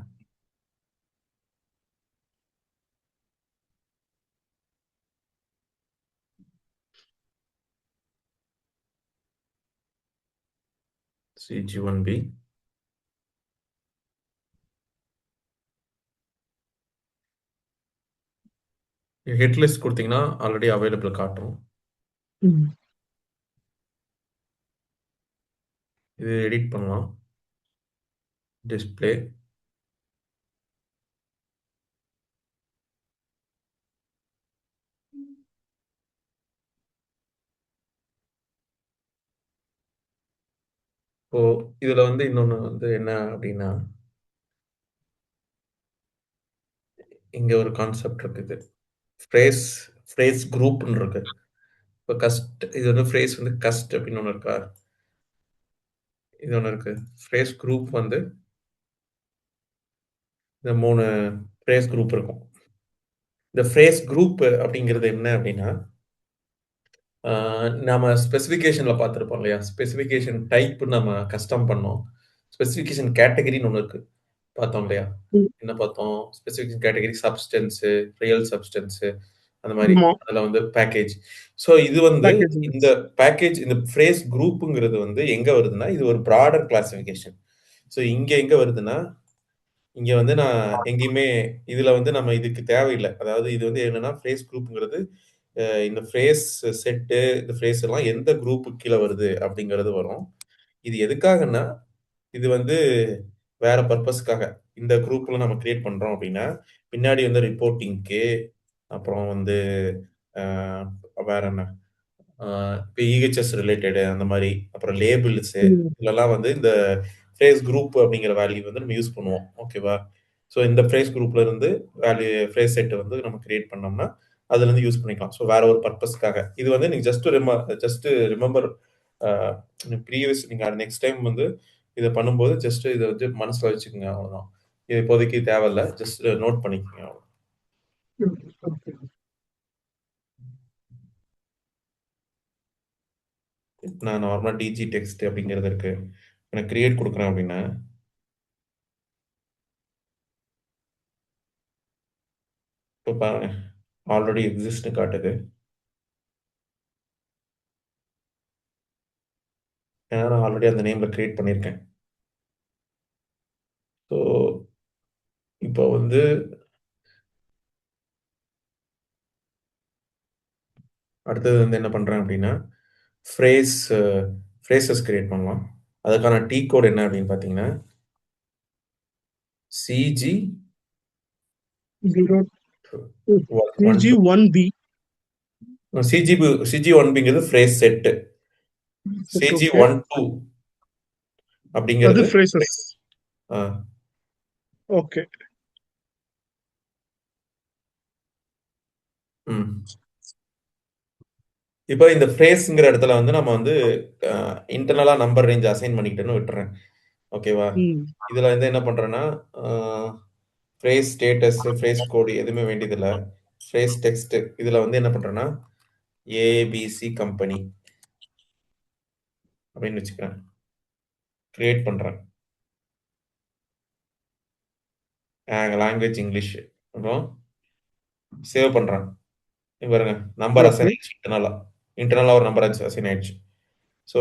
CG1B. ஹிட் லிஸ்ட் குடுத்தீங்கன்னா, ஆல்ரெடி அவைலபிள் காட்டும். ம். இது எடிட் பண்ணலாம். டிஸ்ப்ளே. இப்போ இதுல வந்து இன்னொன்னு வந்து என்ன அப்டின்னா, இங்க ஒரு கான்செப்ட் இருக்குது. ஃப்ரேஸ் ஃப்ரேஸ் குரூப்ன்னு இருக்கு. இப்ப இது வந்து ஃப்ரேஸ் வந்து கஸ்ட் அப்படின்னு ஒண்ணு இருக்கா? இது ஒண்ணு இருக்கு. ஃப்ரேஸ் குரூப் வந்து இந்த 3 ஃப்ரேஸ் குரூப் இருக்கும். இந்த ஃப்ரேஸ் குரூப் அப்படிங்கிறது என்ன அப்படின்னா, ஆ நாம ஸ்பெசிஃபிகேஷன்ல பார்த்திருப்போம் இல்லையா? ஸ்பெசிஃபிகேஷன் டைப் நம்ம கஸ்டம் பண்ணோம். ஸ்பெசிஃபிகேஷன் கேட்டகரின்னு ஒண்ணு இருக்கு. பார்த்தோம் இல்லையா? ம். என்ன பார்த்தோம்? Specific category substance, real substance அந்த மாரி. ஆமா. அதுல வந்து பேக்கேஜ். ஸோ இது வந்து இந்த பேக்கேஜிங்ஸ். பேக்கேஜ் இந்த ஃப்ரேஸ் குரூப்ங்கிறது வந்து எங்க வருதுன்னா, இது ஒரு பிராடர் கிளாசிஃபிகேஷன். ஸோ இங்க எங்க வருதுன்னா, இங்க வந்து நான் எங்கேயுமே இதுல வந்து நம்ம இதுக்கு தேவையில்ல. அதாவது இது வந்து என்னன்னா, ஃப்ரேஸ் குரூப்ங்கிறது இந்த ஃப்ரேஸ் செட்டு, இந்த ஃப்ரேஸ் எல்லாம் எந்த குரூப்புக்கு கீழ வருது அப்படிங்கிறது வரும். இது எதுக்காகன்னா, இது வந்து வேற பர்ப்பஸ்க்காக. இந்த குரூப்ல நம்ம கிரியேட் பண்றோம் அப்படின்னா, பின்னாடி வந்து ரிப்போர்ட்டிங்க்கு, அப்புறம் வந்து அ வேற என்ன? ஆ இப்ப இஹெச்எஸ் ரிலேட்டடு அந்த மாரி, அப்புறம் லேபிள்ஸு ம். இதுலலாம் வந்து இந்த ஃப்ரேஸ் குரூப் அப்படிங்கிற வேல்யூ வந்து நம்ம யூஸ் பண்ணுவோம். ஓகேவா? ஸோ இந்த ஃப்ரேஸ் குரூப்ல இருந்து ஃப்ரேஸ் செட் வந்து நம்ம கிரியேட் பண்ணோம்னா, அதுலருந்து யூஸ் பண்ணிக்கலாம். ஸோ வேற ஒரு பர்ப்பஸ்க்காக. இது வந்து நீங்க ஜஸ்ட் ரிமெம்பர் அ நீங்க நெக்ஸ்ட் டைம் வந்து இத பண்ணும்போது ஜஸ்ட் இத வந்து மனசுல வச்சுக்கங்க அவ்வளோதான். இது இப்போதைக்கு தேவையில்ல. ஜஸ்ட் நோட் பண்ணிக்கங்க அவ்வளோ. ம். ஓகே. நான் நார்மலா டிஜி டெக்ஸ்ட் அப்படிங்கிறது இருக்கு. நான் கிரியேட் குடுக்குறேன் அப்படின்னா இப்ப பாருங்க. ஆல்ரெடி எக்ஸிஸ்ட்ன்னு காட்டுது. ஏன்னா நான் ஆல்ரெடி அந்த நேம்ல கிரியேட் பண்ணியிருக்கேன். ஸோ, இப்போ வந்து அடுத்தது வந்து என்ன பண்றேன் அப்படின்னா, ஃப்ரேஸ் ஃப்ரேசஸ் கிரியேட் பண்ணலாம். அதுக்கான டீ கோட் என்ன அப்படின்னு பார்த்தீங்கன்னா, சிஜி 0 12 CG1B. சிஜி1பிங்கிறது ஃப்ரேஸ் செட்டு. செட். ஓகே. சிஜி12 அது அப்படிங்கிறது ஃப்ரேசஸ். ஆ, ஓகே. ம். இப்போ இந்த ஃப்ரேஸ்ங்கிற இடத்துல வந்து நம்ம வந்து அ இன்டர்னலா நம்பர் ரேஞ்ச் அசைன் பண்ணிக்கிட்டேன்னு விட்டுறேன். ஓகேவா? ம். இதுல வந்து என்ன பண்றேன்னா, ஆ ஃப்ரேஸ் ஸ்டேட்டஸ், ஃப்ரேஸ் கோடு எதுவுமே வேண்டியதில்ல. ஃப்ரேஸ் டெக்ஸ்ட் இதுல வந்து என்ன பண்றேன்னா, ஏபிசி கம்பெனி அப்படின்னு வச்சுக்கிறேன். கிரியேட் பண்றேன். Language English. அப்புறம் சேவ் பண்றேன். இங்க பாருங்க நம்பர் ஓகே. அசைன் ஆயிடுச்சு இன்டர்னலா. இன்டர்னலா ஒரு நம்பர் அசைன் ஆயிடுச்சு. So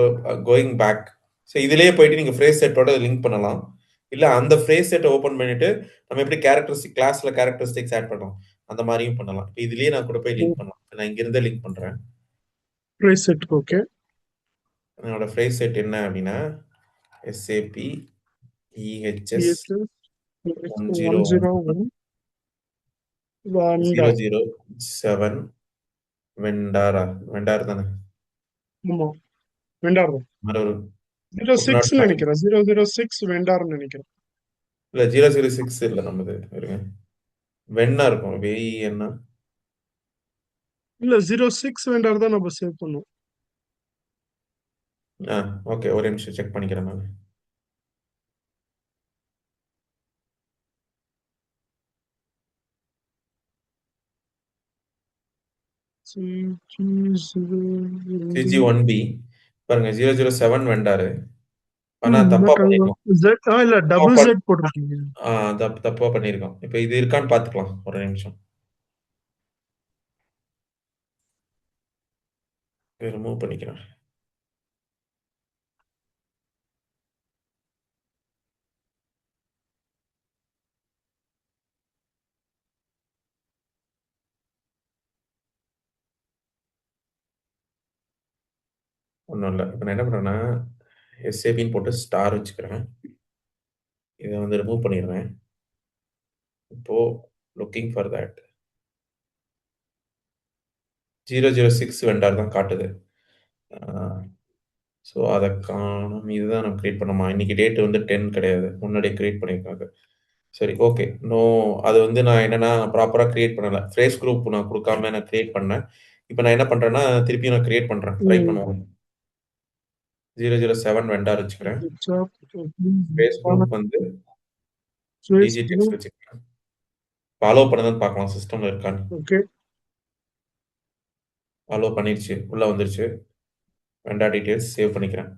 going back. ஸோ இதுலயே போயிட்டு நீங்க ஃப்ரேஸ் செட்டோட லிங்க் பண்ணலாம். இல்ல அந்த ஃப்ரேஸ் செட்ட ஓப்பன் பண்ணிட்டு நம்ம எப்படி கிளாஸ்ல கேரக்டரிஸ்டிக்ஸ் ஆட் பண்ணோம். அந்த மாரியும் பண்ணலாம். இப்ப இதுலயே நான் கூட போய் லிங்க் பண்ணலாம். நான் இங்க இருந்தே லிங்க் பண்றேன். Phrase set. ஓகே. என்னோட ஃப்ரேஸ் செட் என்ன அப்படின்னா, SAP EHS EHS 101 101 wonder. 007 வெண்டாரா? Vendor தானே? ஆமா. வெண்டார் தான். மாதிரி ஒரு 06 105 நினைக்கிறேன். 006 வெண்டார்னு நினைக்கிறேன். இல்ல 006 இல்ல நம்மது. இருங்க. வென்னா இருக்கும். வெயிஎன்னா இல்ல 06 வெண்டார் தான் நம்ம சேவ் பண்ணோம். ஆ ஓகே. ஒரே நிமிஷம் செக் பண்ணிக்கிறேன் நானு. CG1B பாருங்க 007 வெண்டாரு. ஆனா தப்பா பண்ணியிருக்கோம். Z. இல்ல தப்பா டபுள் பண் Z போட்டிருக்கீங்க. ஆ தப்பா பண்ணியிருக்கோம். இப்ப இது இருக்கான்னு பார்த்துக்கலாம். ஒரே நிமிஷம். இத ரிமூவ் பண்ணிக்கிறேன். ஒண்ணும் இல்ல. இப்ப நான் என்ன பண்றேன்னா, எஸ்ஏபின்னு போட்டு ஸ்டார் வச்சுக்கிறேன். இத வந்து ரிமூவ் பண்ணிடுறேன். இப்போ லுக்கிங் ஃபார் தட் 006 வெண்டார் தான் காட்டுது. ஆ ஸோ அத காணோம். இதுதான் நம்ம கிரியேட் பண்ணோமா? இன்னைக்கு டேட் வந்து 10 கிடையாது. முன்னாடியே கிரியேட் பண்ணியிருக்காங்க. சரி, ஓகே. நோ, அது வந்து நான் என்னன்னா ப்ராப்பரா கிரியேட் பண்ணல. ஃப்ரேஸ் குரூப் நான் குடுக்காம நான் கிரியேட் பண்ணேன். இப்ப நான் என்ன பண்றேன்னா, திருப்பியும் நான் கிரியேட் பண்றேன். ட்ரை ம். பண்ணுவோம். 007 வெண்டார் வச்சுக்கிறேன். Job, ஃப்ரேஸ் குரூப் வந்து Face டிஜிடெக்ஸ்ட் group. வச்சுக்கிறேன். அலோவ் பண்ணுதான்னு பார்க்கலாம் சிஸ்டம்ல இருக்கான்னு. Okay. அலோவ் பண்ணிருச்சு. உள்ள வந்துருச்சு. வெண்டார் டீட்டெயில்ஸ் சேவ் பண்ணிக்கிறேன்.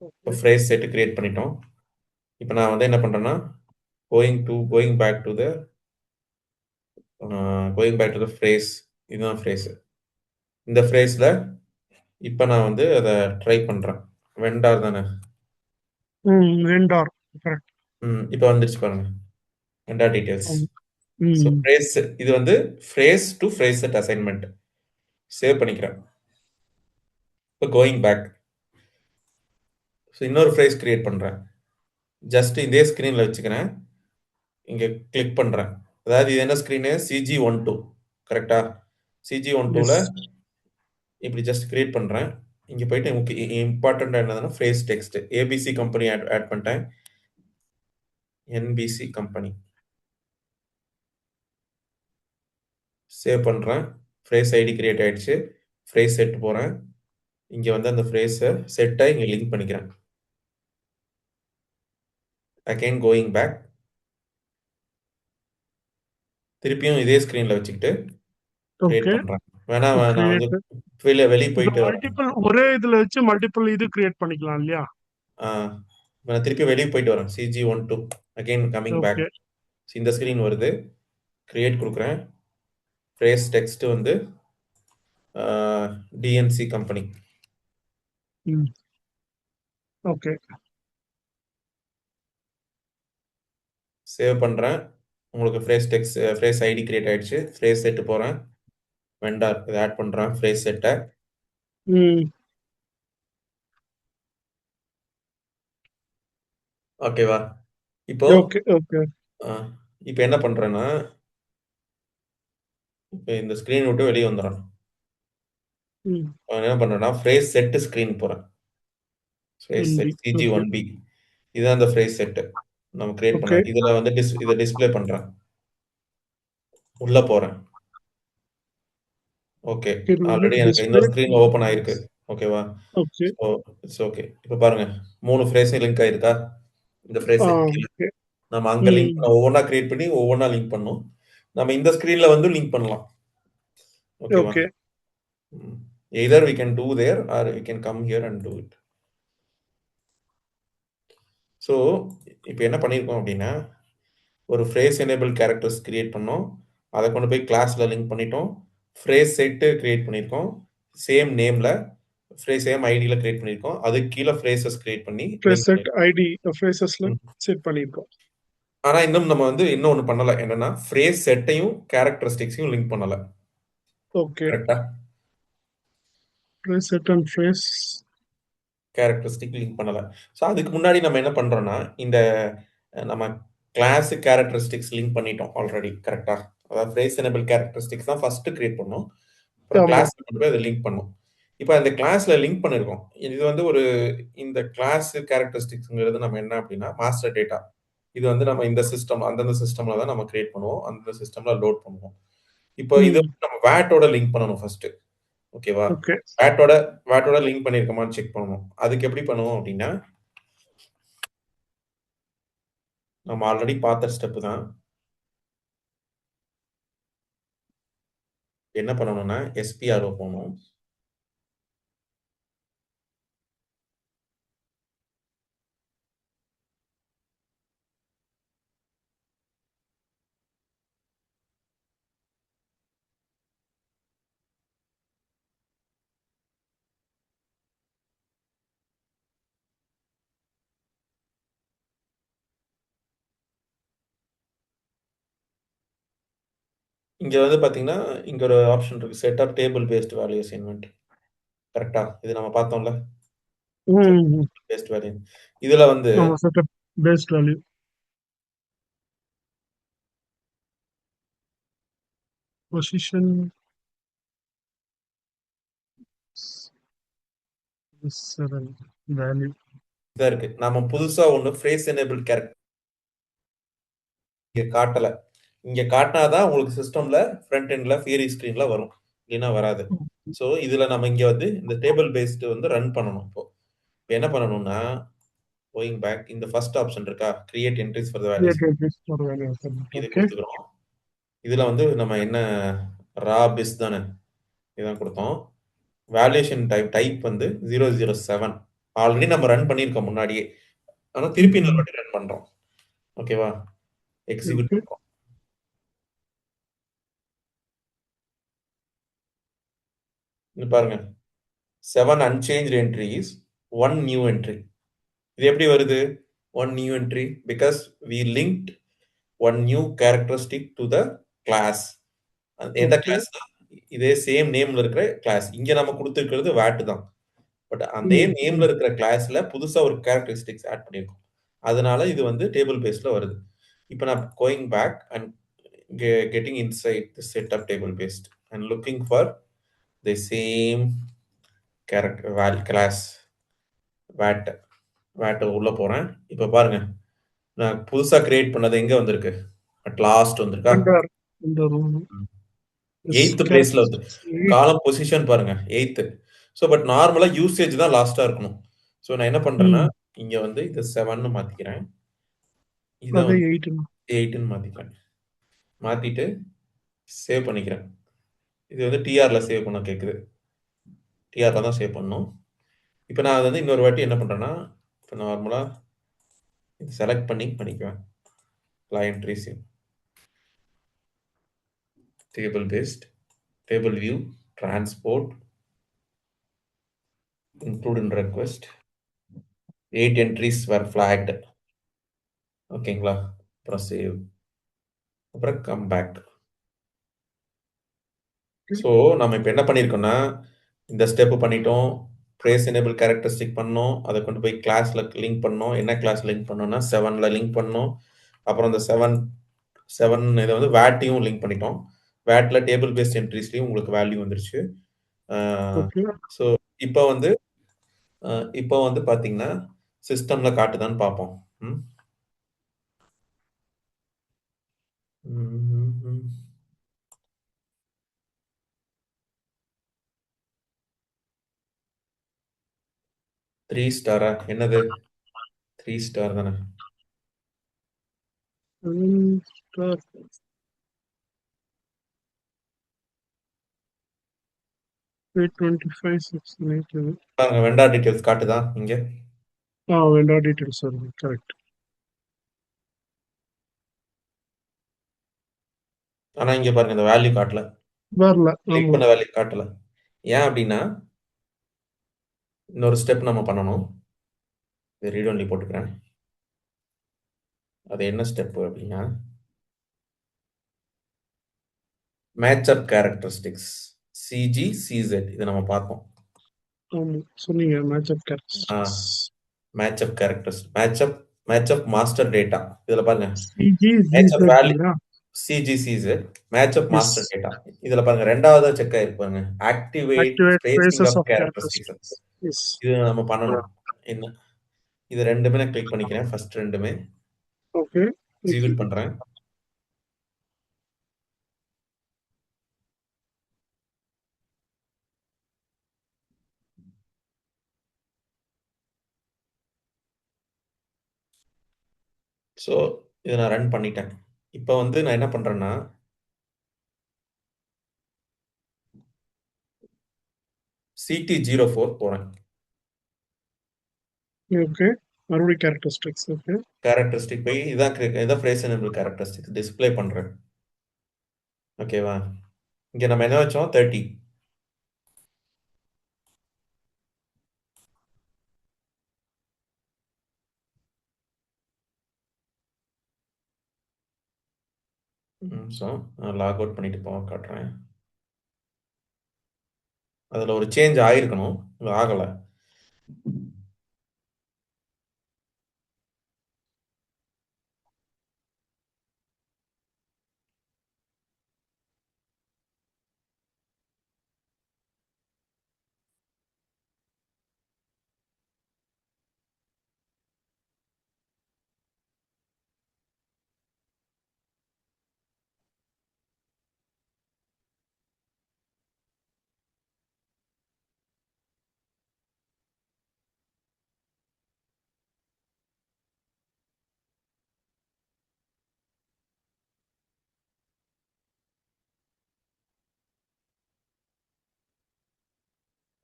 இப்போ Okay. ஃப்ரேஸ் செட் கிரியேட் பண்ணிட்டோம். இப்ப நான் வந்து என்ன பண்றேன்னா, going back to the phrase. இதுதான் ஃப்ரேஸ். இந்த ஃப்ரேஸ்ல இப்ப நான் வந்து அத ட்ரை பண்றேன். வெண்டார் தானே? Vendor. Correct. இப்ப வந்துருச்சு பாருங்க. Vendor details. Um, so mm. Phrase இது வந்து phrase to phrase set assignment. Save பண்ணிக்கிறேன். இப்போ கோயிங் பேக். ஸோ இன்னொரு ஃப்ரேஸ் கிரியேட் பண்றேன். ஜஸ்ட் இதே ஸ்கிரீன்ல வச்சுக்கிறேன். இங்க கிளிக் பண்றேன். அதாவது இது என்ன ஸ்கிரீனு? CG12. கரெக்ட்டா? CG12ல Yes. இப்படி ஜஸ்ட் கிரியேட் பண்றேன். இங்க போயிட்டு இம்பார்ட்டன்ட்டா என்னதுன்னா phrase text. ABC company add பண்ணிட்டேன். NBC company. சேவ் பண்றேன். ஃப்ரேஸ் ஐடி கிரியேட் ஆயிடுச்சு. ஃப்ரேஸ் செட் போறேன். இங்க வந்து அந்த ஃப்ரேஸ செட்டா இங்க லிங்க் பண்ணிக்கிறேன். Again going back. திருப்பியும் இதே ஸ்கிரீன்ல வச்சுக்கிட்டு கிரியேட் Okay. பண்றேன். வேணா நான் வந்து Create. வெளிய இப்போ போயிட்டு வரேன். மல்டிபிள் ஒரே இதுல வச்சு மல்டிபிள் இது கிரியேட் பண்ணிக்கலாம் இல்லையா? ஆ நான் திருப்பி வெளிய போயிட்டு வரேன். CG12 again coming back. Okay. இந்த ஸ்கிரீன் வருது. கிரியேட் குடுக்குறேன். ஃப்ரேஸ் டெக்ஸ்ட் வந்து டிஎன்சி கம்பெனி. ம். ஓகே. சேவ் பண்றேன். உங்களுக்கு ஃப்ரேஸ் ஐடி கிரியேட் ஆயிடுச்சு. ஃப்ரேஸ் செட் போறேன். வெண்டார் இத ஆட் பண்றேன் ஃப்ரேஸ் செட்ட. ம். ஓகேவா? இப்போ ஓகே. ஓகே. அ இப்ப என்ன பண்றேன்னா, இப்ப இந்த ஸ்கிரீன் விட்டு வெளிய வந்துர்றேன். ம். என்ன பண்றேன்னா, ஃப்ரேஸ் செட் ஸ்கிரீன் போறேன். Phrase Hindi. Set okay. CG1B. இதுதான் அந்த ஃப்ரேஸ் செட். நம்ம கிரியேட் ஓகே. பண்ணது. இதுல வந்து இத டிஸ்ப்ளே பண்றேன். உள்ள போறேன். ஓகே. இது வந்து ஆல்ரெடி எனக்கு டிஸ்ப்ளே. இன்னொரு ஸ்கிரீன் ஓப்பன் ஆயிருக்கு. ஓகேவா? ஓகே. So it's okay. இப்ப பாருங்க. 3 ஃப்ரேஸும் லிங்க் ஆயிருக்கா? இந்த ஃப்ரேஸ் ஆ. செட் கீழ. ஓகே. நம்ம அங்க லிங்க் ம். பண்ண ஒவ்வொன்னா கிரியேட் பண்ணி ஒவ்வொன்னா லிங்க் பண்ணணும். நம்ம இந்த ஸ்கிரீன்ல வந்து லிங்க் பண்ணலாம். ஓகேவா? ஓகே. ம். Either we can do there or we can come here and do it. So இப்ப என்ன பண்ணியிருக்கோம் அப்டின்னா, ஒரு ஃப்ரேஸ் எனேபிள் கேரக்டர்ஸ் கிரியேட் பண்ணோம். அத கொண்டு போய் கிளாஸ்ல லிங்க் பண்ணிட்டோம். ஃப்ரேஸ் செட் கிரியேட் பண்ணியிருக்கோம். சேம் நேம்ல சேம் ஐடில கிரியேட் பண்ணியிருக்கோம். அதுக்கு கீழ ஃப்ரேஸஸ் கிரியேட் பண்ணி லிங்க் செட் பண்ணியிருக்கோம். ஐடி ஃப்ரேசஸ்ல ம். செட் பண்ணியிருக்கோம். ஆனா இன்னும் நம்ம வந்து இன்னொன்னு பண்ணல. என்னன்னா, ஃப்ரேஸ் செட்டையும் கேரக்டரிஸ்டிக்ஸையும் லிங்க் பண்ணல. ஓகே. கரெக்ட்டா? Set and phrase. Characteristic link பண்ணல. ஸோ அதுக்கு முன்னாடி நம்ம என்ன பண்றோம்னா, இந்த நம்ம கிளாஸ் கேரக்டரிஸ்டிக்ஸ் லிங்க் பண்ணிட்டோம் ஆல்ரெடி. கரெக்ட்டா? அதாவது ஃப்ரேஸ் எனேபிள் கேரக்டரிஸ்டிக்ஸ் தான் ஃபர்ஸ்ட் கிரியேட் பண்ணோம். அப்புறம் ஆமா. கிளாஸ்ல கொண்டு போய் அத லிங்க் பண்ணோம். இப்ப அந்த கிளாஸ்ல லிங்க் பண்ணியிருக்கோம். இது வந்து இந்த கிளாஸ் கேரக்டரிஸ்டிக்ஸ்ங்கிறது நம்ம என்ன அப்டின்னா, மாஸ்டர் டேட்டா. இது வந்து நம்ம இந்த சிஸ்டம் அந்தந்த சிஸ்டம்ல தான் நம்ம கிரியேட் பண்ணுவோம். அந்த சிஸ்டம்ல லோட் பண்ணுவோம். இப்போ இது ம். வந்து நம்ம வேட்டோட லிங்க் பண்ணணும் ஃபர்ஸ்ட். ஓகேவா? ஓகே. வேட்டோட வேட்டோட லிங்க் பண்ணியிருக்கோமான்னு செக் பண்ணணும். அதுக்கு எப்படி பண்ணுவோம் அப்டின்னா, நம்ம ஆல்ரெடி பார்த்த ஸ்டெப் தான். என்ன பண்ணணும்னா, SPRO போணும். இங்க வந்து பார்த்தீங்கன்னா, இங்க ஒரு ஆப்ஷன் இருக்கு. Set up table based value assignment. கரெக்ட்டா? இது நம்ம பார்த்தோம்ல. ம். Based value. இதுல வந்து ஆமா, setup based value. Position 7 value. இதா இருக்கு. நாம புதுசா ஒண்ணு ஃப்ரேஸ் எனேபிள் கேரக்டர் இங்க காட்டல. இங்க காட்டினாதான் உங்களுக்கு சிஸ்டம்ல ஃப்ரண்ட் எண்ட்ல தியரி ஸ்கிரீன்ல வரும். இல்லைன்னா வராது. ஸோ இதுல நம்ம இங்க வந்து இந்த டேபிள் பேஸ்ட் வந்து ரன் பண்ணணும். இப்போ இப்ப என்ன பண்ணணும்னா கோயிங் பேக் இந்த ஃபர்ஸ்ட் ஆப்ஷன் இருக்கா create entries for the values ஒரு வேல்யூ. இது ஓகே. கொடுத்துக்கிறோம். இதுல வந்து நம்ம என்ன ரா பிஸ் தானே இதான் கொடுத்தோம். வேல்யூஷன் டைப் வந்து 007 ஆல்ரெடி நம்ம ரன் பண்ணியிருக்கோம் முன்னாடியே. ஆனா திருப்பி இன்னொரு வாட்டி ரன் பண்றோம். ஓகேவா? Execute okay. பண்றோம். இங்க பாருங்க 7 unchanged entries, 1 new entry. இது எப்படி வருது? 1 new entry because we linked one new characteristic to the class. எந்த ஓகே. கிளாஸ்? இதே சேம் நேம்ல இருக்கிற கிளாஸ். இங்க நம்ம கொடுத்திருக்கிறது வேட் தான். பட் அதே நேம்ல இருக்கிற கிளாஸ்ல புதுசா ஒரு கேரக்டரிஸ்டிக்ஸ் ஆட் பண்ணியிருக்கோம். அதனால இது வந்து டேபிள் பேஸ்ல வருது. இப்போ நான் going back and getting inside the setup table based and looking for the same character class wait wait உள்ள போறேன். இப்போ பாருங்க நான் புதுசா கிரியேட் பண்ணது எங்க வந்திருக்கு? அட் லாஸ்ட் வந்திருக்கா? வெண்டார் இந்த ரூம் எய்த் பிளேஸ்ல வந்து கேரக்டரிஸ்டிக்ஸ் 8. காலம் பொசிஷன் பாருங்க எய்த். ஸோ பட் நார்மலா யூசேஜ் தான் லாஸ்டா இருக்கணும். ஸோ நான் என்ன பண்றேன்னா இங்க வந்து இது 7 மாத்திக்கிறேன். இதை அதே வந்து 8. 8 மாத்திக்கிறேன். மாத்திட்டு சேவ் பண்ணிக்கிறேன். இது வந்து டிஆர்ல சேவ் பண்ண கேக்குது. டிஆர்ல தான் சேவ் பண்ணணும். இப்போ நான் வந்து இன்னொரு வாட்டி என்ன பண்றேன்னா இப்போ நார்மலா செலக்ட் பண்ணி பண்ணிக்குவேன். Client receive table based table view transport include in request 8 entries were flagged. ஓகேங்களா? அப்புறம் சேவ் அப்புறம் கம் பேக். ஸோ நம்ம இப்போ என்ன பண்ணியிருக்கோம்னா இந்த ஸ்டெப் பண்ணிட்டோம். ட்ரேஸ் எனேபிள் கேரக்டரிஸ்டிக் பண்ணோம். அதை கொண்டு போய் கிளாஸ்ல லிங்க் பண்ணோம். என்ன கிளாஸ் லிங்க் பண்ணோம்னா 7ல லிங்க் பண்ணோம். அப்புறம் இந்த 7 இதை வந்து வேட்டையும் லிங்க் பண்ணிட்டோம். வேட்ல டேபிள் பேஸ்ட் என்ட்ரிஸ்லையும் உங்களுக்கு வேல்யூ வந்துருச்சு. ஓகே. ஸோ இப்போ வந்து பார்த்தீங்கன்னா சிஸ்டம்ல காட்டுதான்னு பார்ப்போம். ம் 3 ஸ்டாரா? என்னது 3 ஸ்டார் தானே? 7 825 6 பாருங்க வெண்டார் டீடைல்ஸ் காட்டுதா இங்க? வெண்டார் டீடைல்ஸ் வருது. கரெக்ட். ஆனா இங்க பாருங்க இந்த வேல்யூ காட்டல. வரல. கிளிக் ஆமா. பண்ண வேல்யூ காட்டல. ஏன் அப்படின்னா இன்னொரு ஸ்டெப் நம்ம பண்ணணும். ரீட் ஒன்லி போட்டுக்கிறேன். அது என்ன ஸ்டெப் அப்படின்னா match up characteristics CG C set இதை நம்ம பார்த்தோம். ஆமா, சொன்னீங்க match characteristics. Match up characters match up master data இதுல பாருங்க. மேட்ச் அப் வேல்யூ CGZD-ரா? CG C set match up yes. Master data இதுல பாருங்க ரெண்டாவதா செக் ஆயிருக்கு பாருங்க activate activate spacing traces of of characteristics. Characteristics. Yes. இது நம்ம பண்ணணும். என்ன இது ரெண்டுமே நான் கிளிக் பண்ணிக்கிறேன். ஃபர்ஸ்ட் ரெண்டுமே ஓகே. எக்ஸிக்யூட் பண்றேன். ஸோ இதை நான் ரன் பண்ணிட்டேன். இப்போ வந்து நான் என்ன பண்றேன்னா CT04 போறேன். ஓகே. மறுபடியும் கேரக்டரிஸ்டிக்ஸ். ஓகே. கேரக்டரிஸ்டிக் போய் இதான் ஃப்ரேஸ் எனேபிள் கேரக்டரிஸ்டிக்ஸ் டிஸ்ப்ளே பண்றேன். ஓகேவா? இங்க நம்ம என்ன வச்சோம் 30. ஸோ லாக் அவுட் பண்ணிட்டு காட்டுறேன். அதுல ஒரு சேஞ்ச் ஆயிருக்கணும். ஆகல.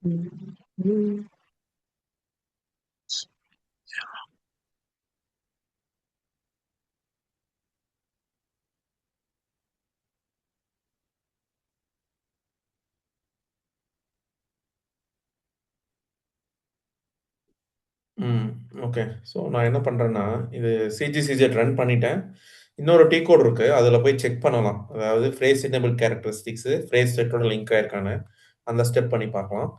Mm. ம். ஓகே. ஸோ நான் என்ன பண்றேன்னா, இது சிஜிசிஜெட் ரன் பண்ணிட்டேன். இன்னொரு T கோட் இருக்கு. அதுல போய் செக் பண்ணலாம். அதாவது ஃப்ரேஸ் எனேபிள் கேரக்டரிஸ்டிக்ஸ் ஃப்ரேஸ் செட்டோட லிங்க் ஆயிருக்கான்னு, அந்த ஸ்டெப் பண்ணி பார்க்கலாம்.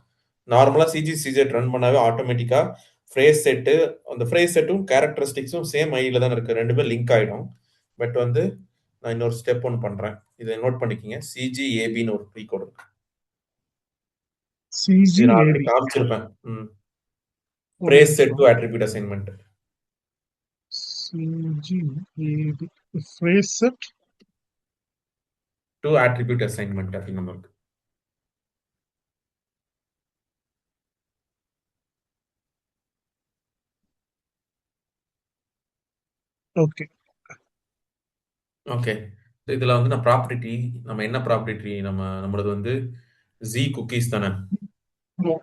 நார்மலா சிஜிசிஜெட் ரன் பண்ணாவே ஆட்டோமேட்டிக்கா ஃப்ரேஸ் செட்டு அந்த ஃப்ரேஸ் செட்டும் கேரக்டரிஸ்டிக்ஸும் சேம் ஐடில தான இருக்கு. 2மே லிங்க் ஆயிடும். பட் வந்து நான் இன்னொரு ஸ்டெப் ஒண்ணு பண்றேன். இத நோட் பண்ணிக்கங்க. சிஜிஏபின்னு ஒரு T கோட் இருக்கு. இது நான் ஆல்ரெடி CGAB. காமிச்சிருப்பேன். ம். ஒரு ஃப்ரேஸ் செட் நிமிஷம். To attribute assignment. CGAB. Phrase set. To attribute assignment அப்படின்னு ஒண்ணு இருக்கு. Okay. ஓகே. இதுல வந்து நான் ப்ராப்பர்ட்டி நம்ம என்ன ப்ராப்பர்ட்டி நம்மளது வந்து Z குக்கீஸ் தானே. No.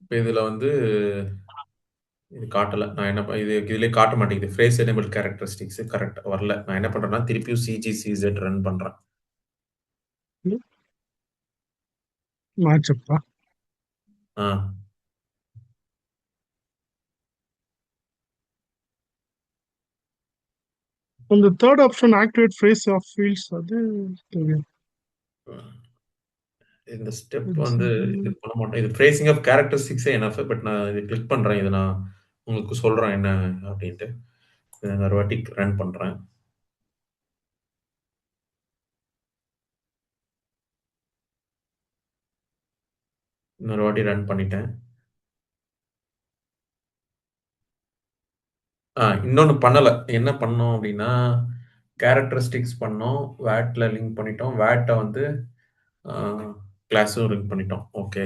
இப்ப இதுல வந்து இது காட்டல. நான் என்ன இது இதுலயே காட்ட மாட்டேங்குது. ஃப்ரேஸ் எனேபிள் கேரக்டரிஸ்டிக்ஸ் கரெக்ட் வரல. நான் என்ன பண்றேன்னா திருப்பியும் சிஜிசிஜெட் ரன் பண்றேன். மாச்சப்பா. ஆ. On the third option, activate phrase of fields. அது தெரியும். இந்த ஸ்டெப் வந்து இது பண்ண மாட்டேன். இது ஃப்ரேசிங் ஆஃப் கேரக்டரிஸ்டிக்ஸே எனஃப். பட் நான் இது கிளிக் பண்றேன். இத நான் உங்களுக்கு சொல்றேன் என்ன அப்படின்ட்டு. இத நான் ஒரு வாட்டி ரன் பண்றேன். இன்னொரு வாட்டி ரன் பண்ணிட்டேன். இன்னொன்னு பண்ணல. என்ன பண்ணோம் அப்படின்னா, கேரக்டரிஸ்டிக்ஸ் பண்ணோம். வாட்ல லிங்க் பண்ணிட்டோம். வாட்ட வந்து ஆ கிளாஸும் லிங்க் பண்ணிட்டோம். ஓகே.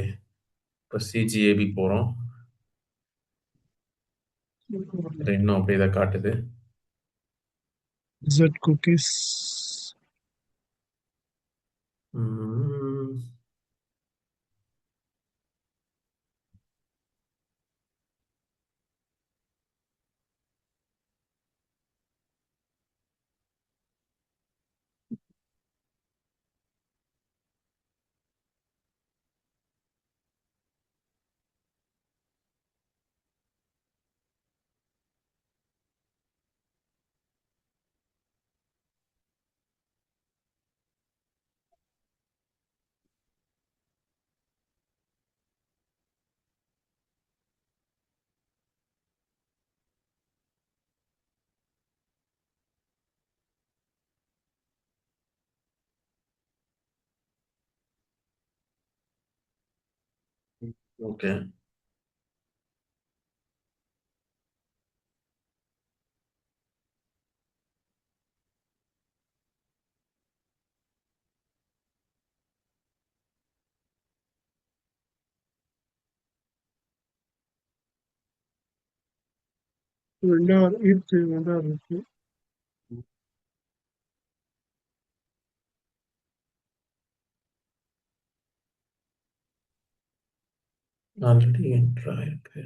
இப்ப சிஜிஏபி போறோம். இது இன்னும் அப்படியே தான் காட்டுது. Z cookies. ம். ஓகே. இருக்கு. இருக்கு. ஆல்ரெடி என்டர் ஆயிருக்கு.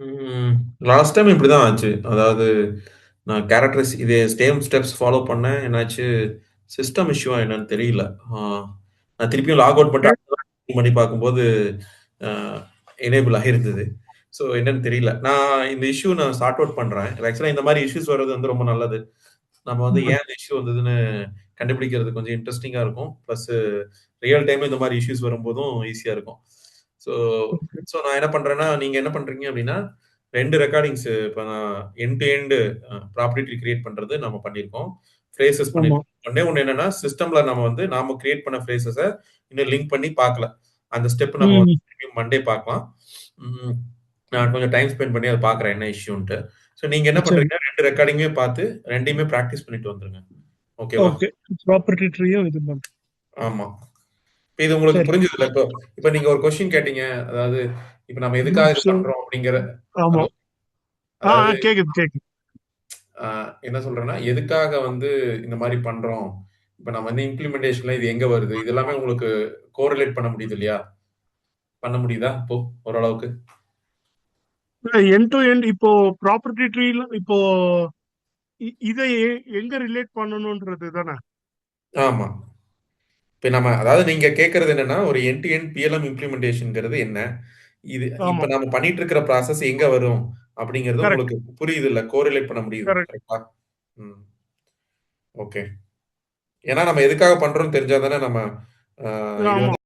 ம். லாஸ்ட் டைம் இப்படிதான் ஆச்சு. அதாவது நான் கேரக்டர்ஸ் இது சேம் ஸ்டெப்ஸ் ஃபாலோ பண்ணேன். என்னாச்சு சிஸ்டம் இஷ்யூவா என்னன்னு தெரியல. ஆ நான் திருப்பியும் லாக் அவுட் பண்ணிட்டு பண்ணி பார்க்கும்போது அ எனேபிள் ஆகியிருந்தது. என்னன்னு தெரியல. நான் இந்த இஷ்யூ நான் சார்ட் அவுட் பண்றேன். ஆக்சுவலா இந்த மாரி இஷ்யூஸ் வர்றது வந்து ரொம்ப நல்லது. நம்ம வந்து ம். ஏன் அந்த இஷ்யூ வந்ததுன்னு கண்டுபிடிக்கிறது கொஞ்சம் இன்ட்ரெஸ்டிங்கா இருக்கும். பிளஸ் ரியல் டைம்ல இந்த மாரி இஷ்யூஸ் வரும்போதும் ஈஸியா இருக்கும். So okay. ஸோ நான் என்ன பண்றேன்னா, நீங்க என்ன பண்றீங்க அப்டின்னா, 2 ரெக்கார்டிங்ஸ் இப்ப நான் end to end property tree create பண்றது நம்ம பண்ணியிருக்கோம். ஃப்ரேசஸ் ஆமா. பண்ணியிருக்கோம். ஒண்ணே ஒண்ணு என்னன்னா, சிஸ்டம்ல நம்ம வந்து நாம கிரியேட் பண்ண ஃப்ரேசஸ இன்னும் லிங்க் பண்ணி பார்க்கல. அந்த ஸ்டெப் நம்ம வந்து ம். திருப்பியும் மண்டே பார்க்கலாம். ம். நான் கொஞ்சம் டைம் ஸ்பெண்ட் பண்ணி அத பார்க்குறேன் என்ன இஷ்யூன்ட்டு. ஸோ நீங்க என்ன சரி. பண்றீங்கன்னா, 2 ரெக்கார்டிங்குமே பார்த்து 2யுமே பிராக்டிஸ் பண்ணிட்டு வந்துருங்க. ஓகேவா? ஓகே. ப்ராப்பர்ட்டி ட்ரீயும் இது பண்றேன். ஆமா. இப்ப இது உங்களுக்கு சரி. புரிஞ்சதுல்ல? இப்போ இப்ப நீங்க ஒரு கொஸ்டின் கேட்டீங்க. அதாவது இப்ப நம்ம எதுக்காக இது சோ பண்றோம் அப்படிங்கிற ஆமா. ஹலோ? அதாவது கேக்குது, கேக்குது. அ என்ன சொல்றேன்னா, எதுக்காக வந்து இந்த மாரி பண்றோம்? இப்ப நம்ம வந்து இம்ப்ளிமெண்டேஷன்ல இது எங்க வருது? இது எல்லாமே உங்களுக்கு கோரிலேட் பண்ண முடியுது இல்லையா? பண்ண முடியுதா இப்போ ஓரளவுக்கு? இல்ல எண்ட் டு எண்ட் இப்போ ப்ராப்பர்ட்டி ட்ரீல இப்போ இதை எங்க ரிலேட் பண்ணணும்ன்றது தானே? ஆமா. இப்ப நம்ம அதாவது நீங்க கேட்கறது என்னன்னா, ஒரு எண்ட் டு எண்ட் பிஎல்எம் இம்ப்ளிமெண்டேஷன்ங்கிறது என்ன? இது ஆமா. இப்ப நம்ம பண்ணிட்டு இருக்கிற ப்ராசஸ் எங்க வரும்? அப்படிங்கிறது கரெக்ட், உங்களுக்கு புரியுதுல்ல? கோரிலேட் பண்ண முடியுது. கரெக்ட். கரெக்ட்டா? ம். ஓகே. ஏன்னா நம்ம எதுக்காக பண்றோம்னு தெரிஞ்சா தானே நம்ம இது ஆமா. வந்து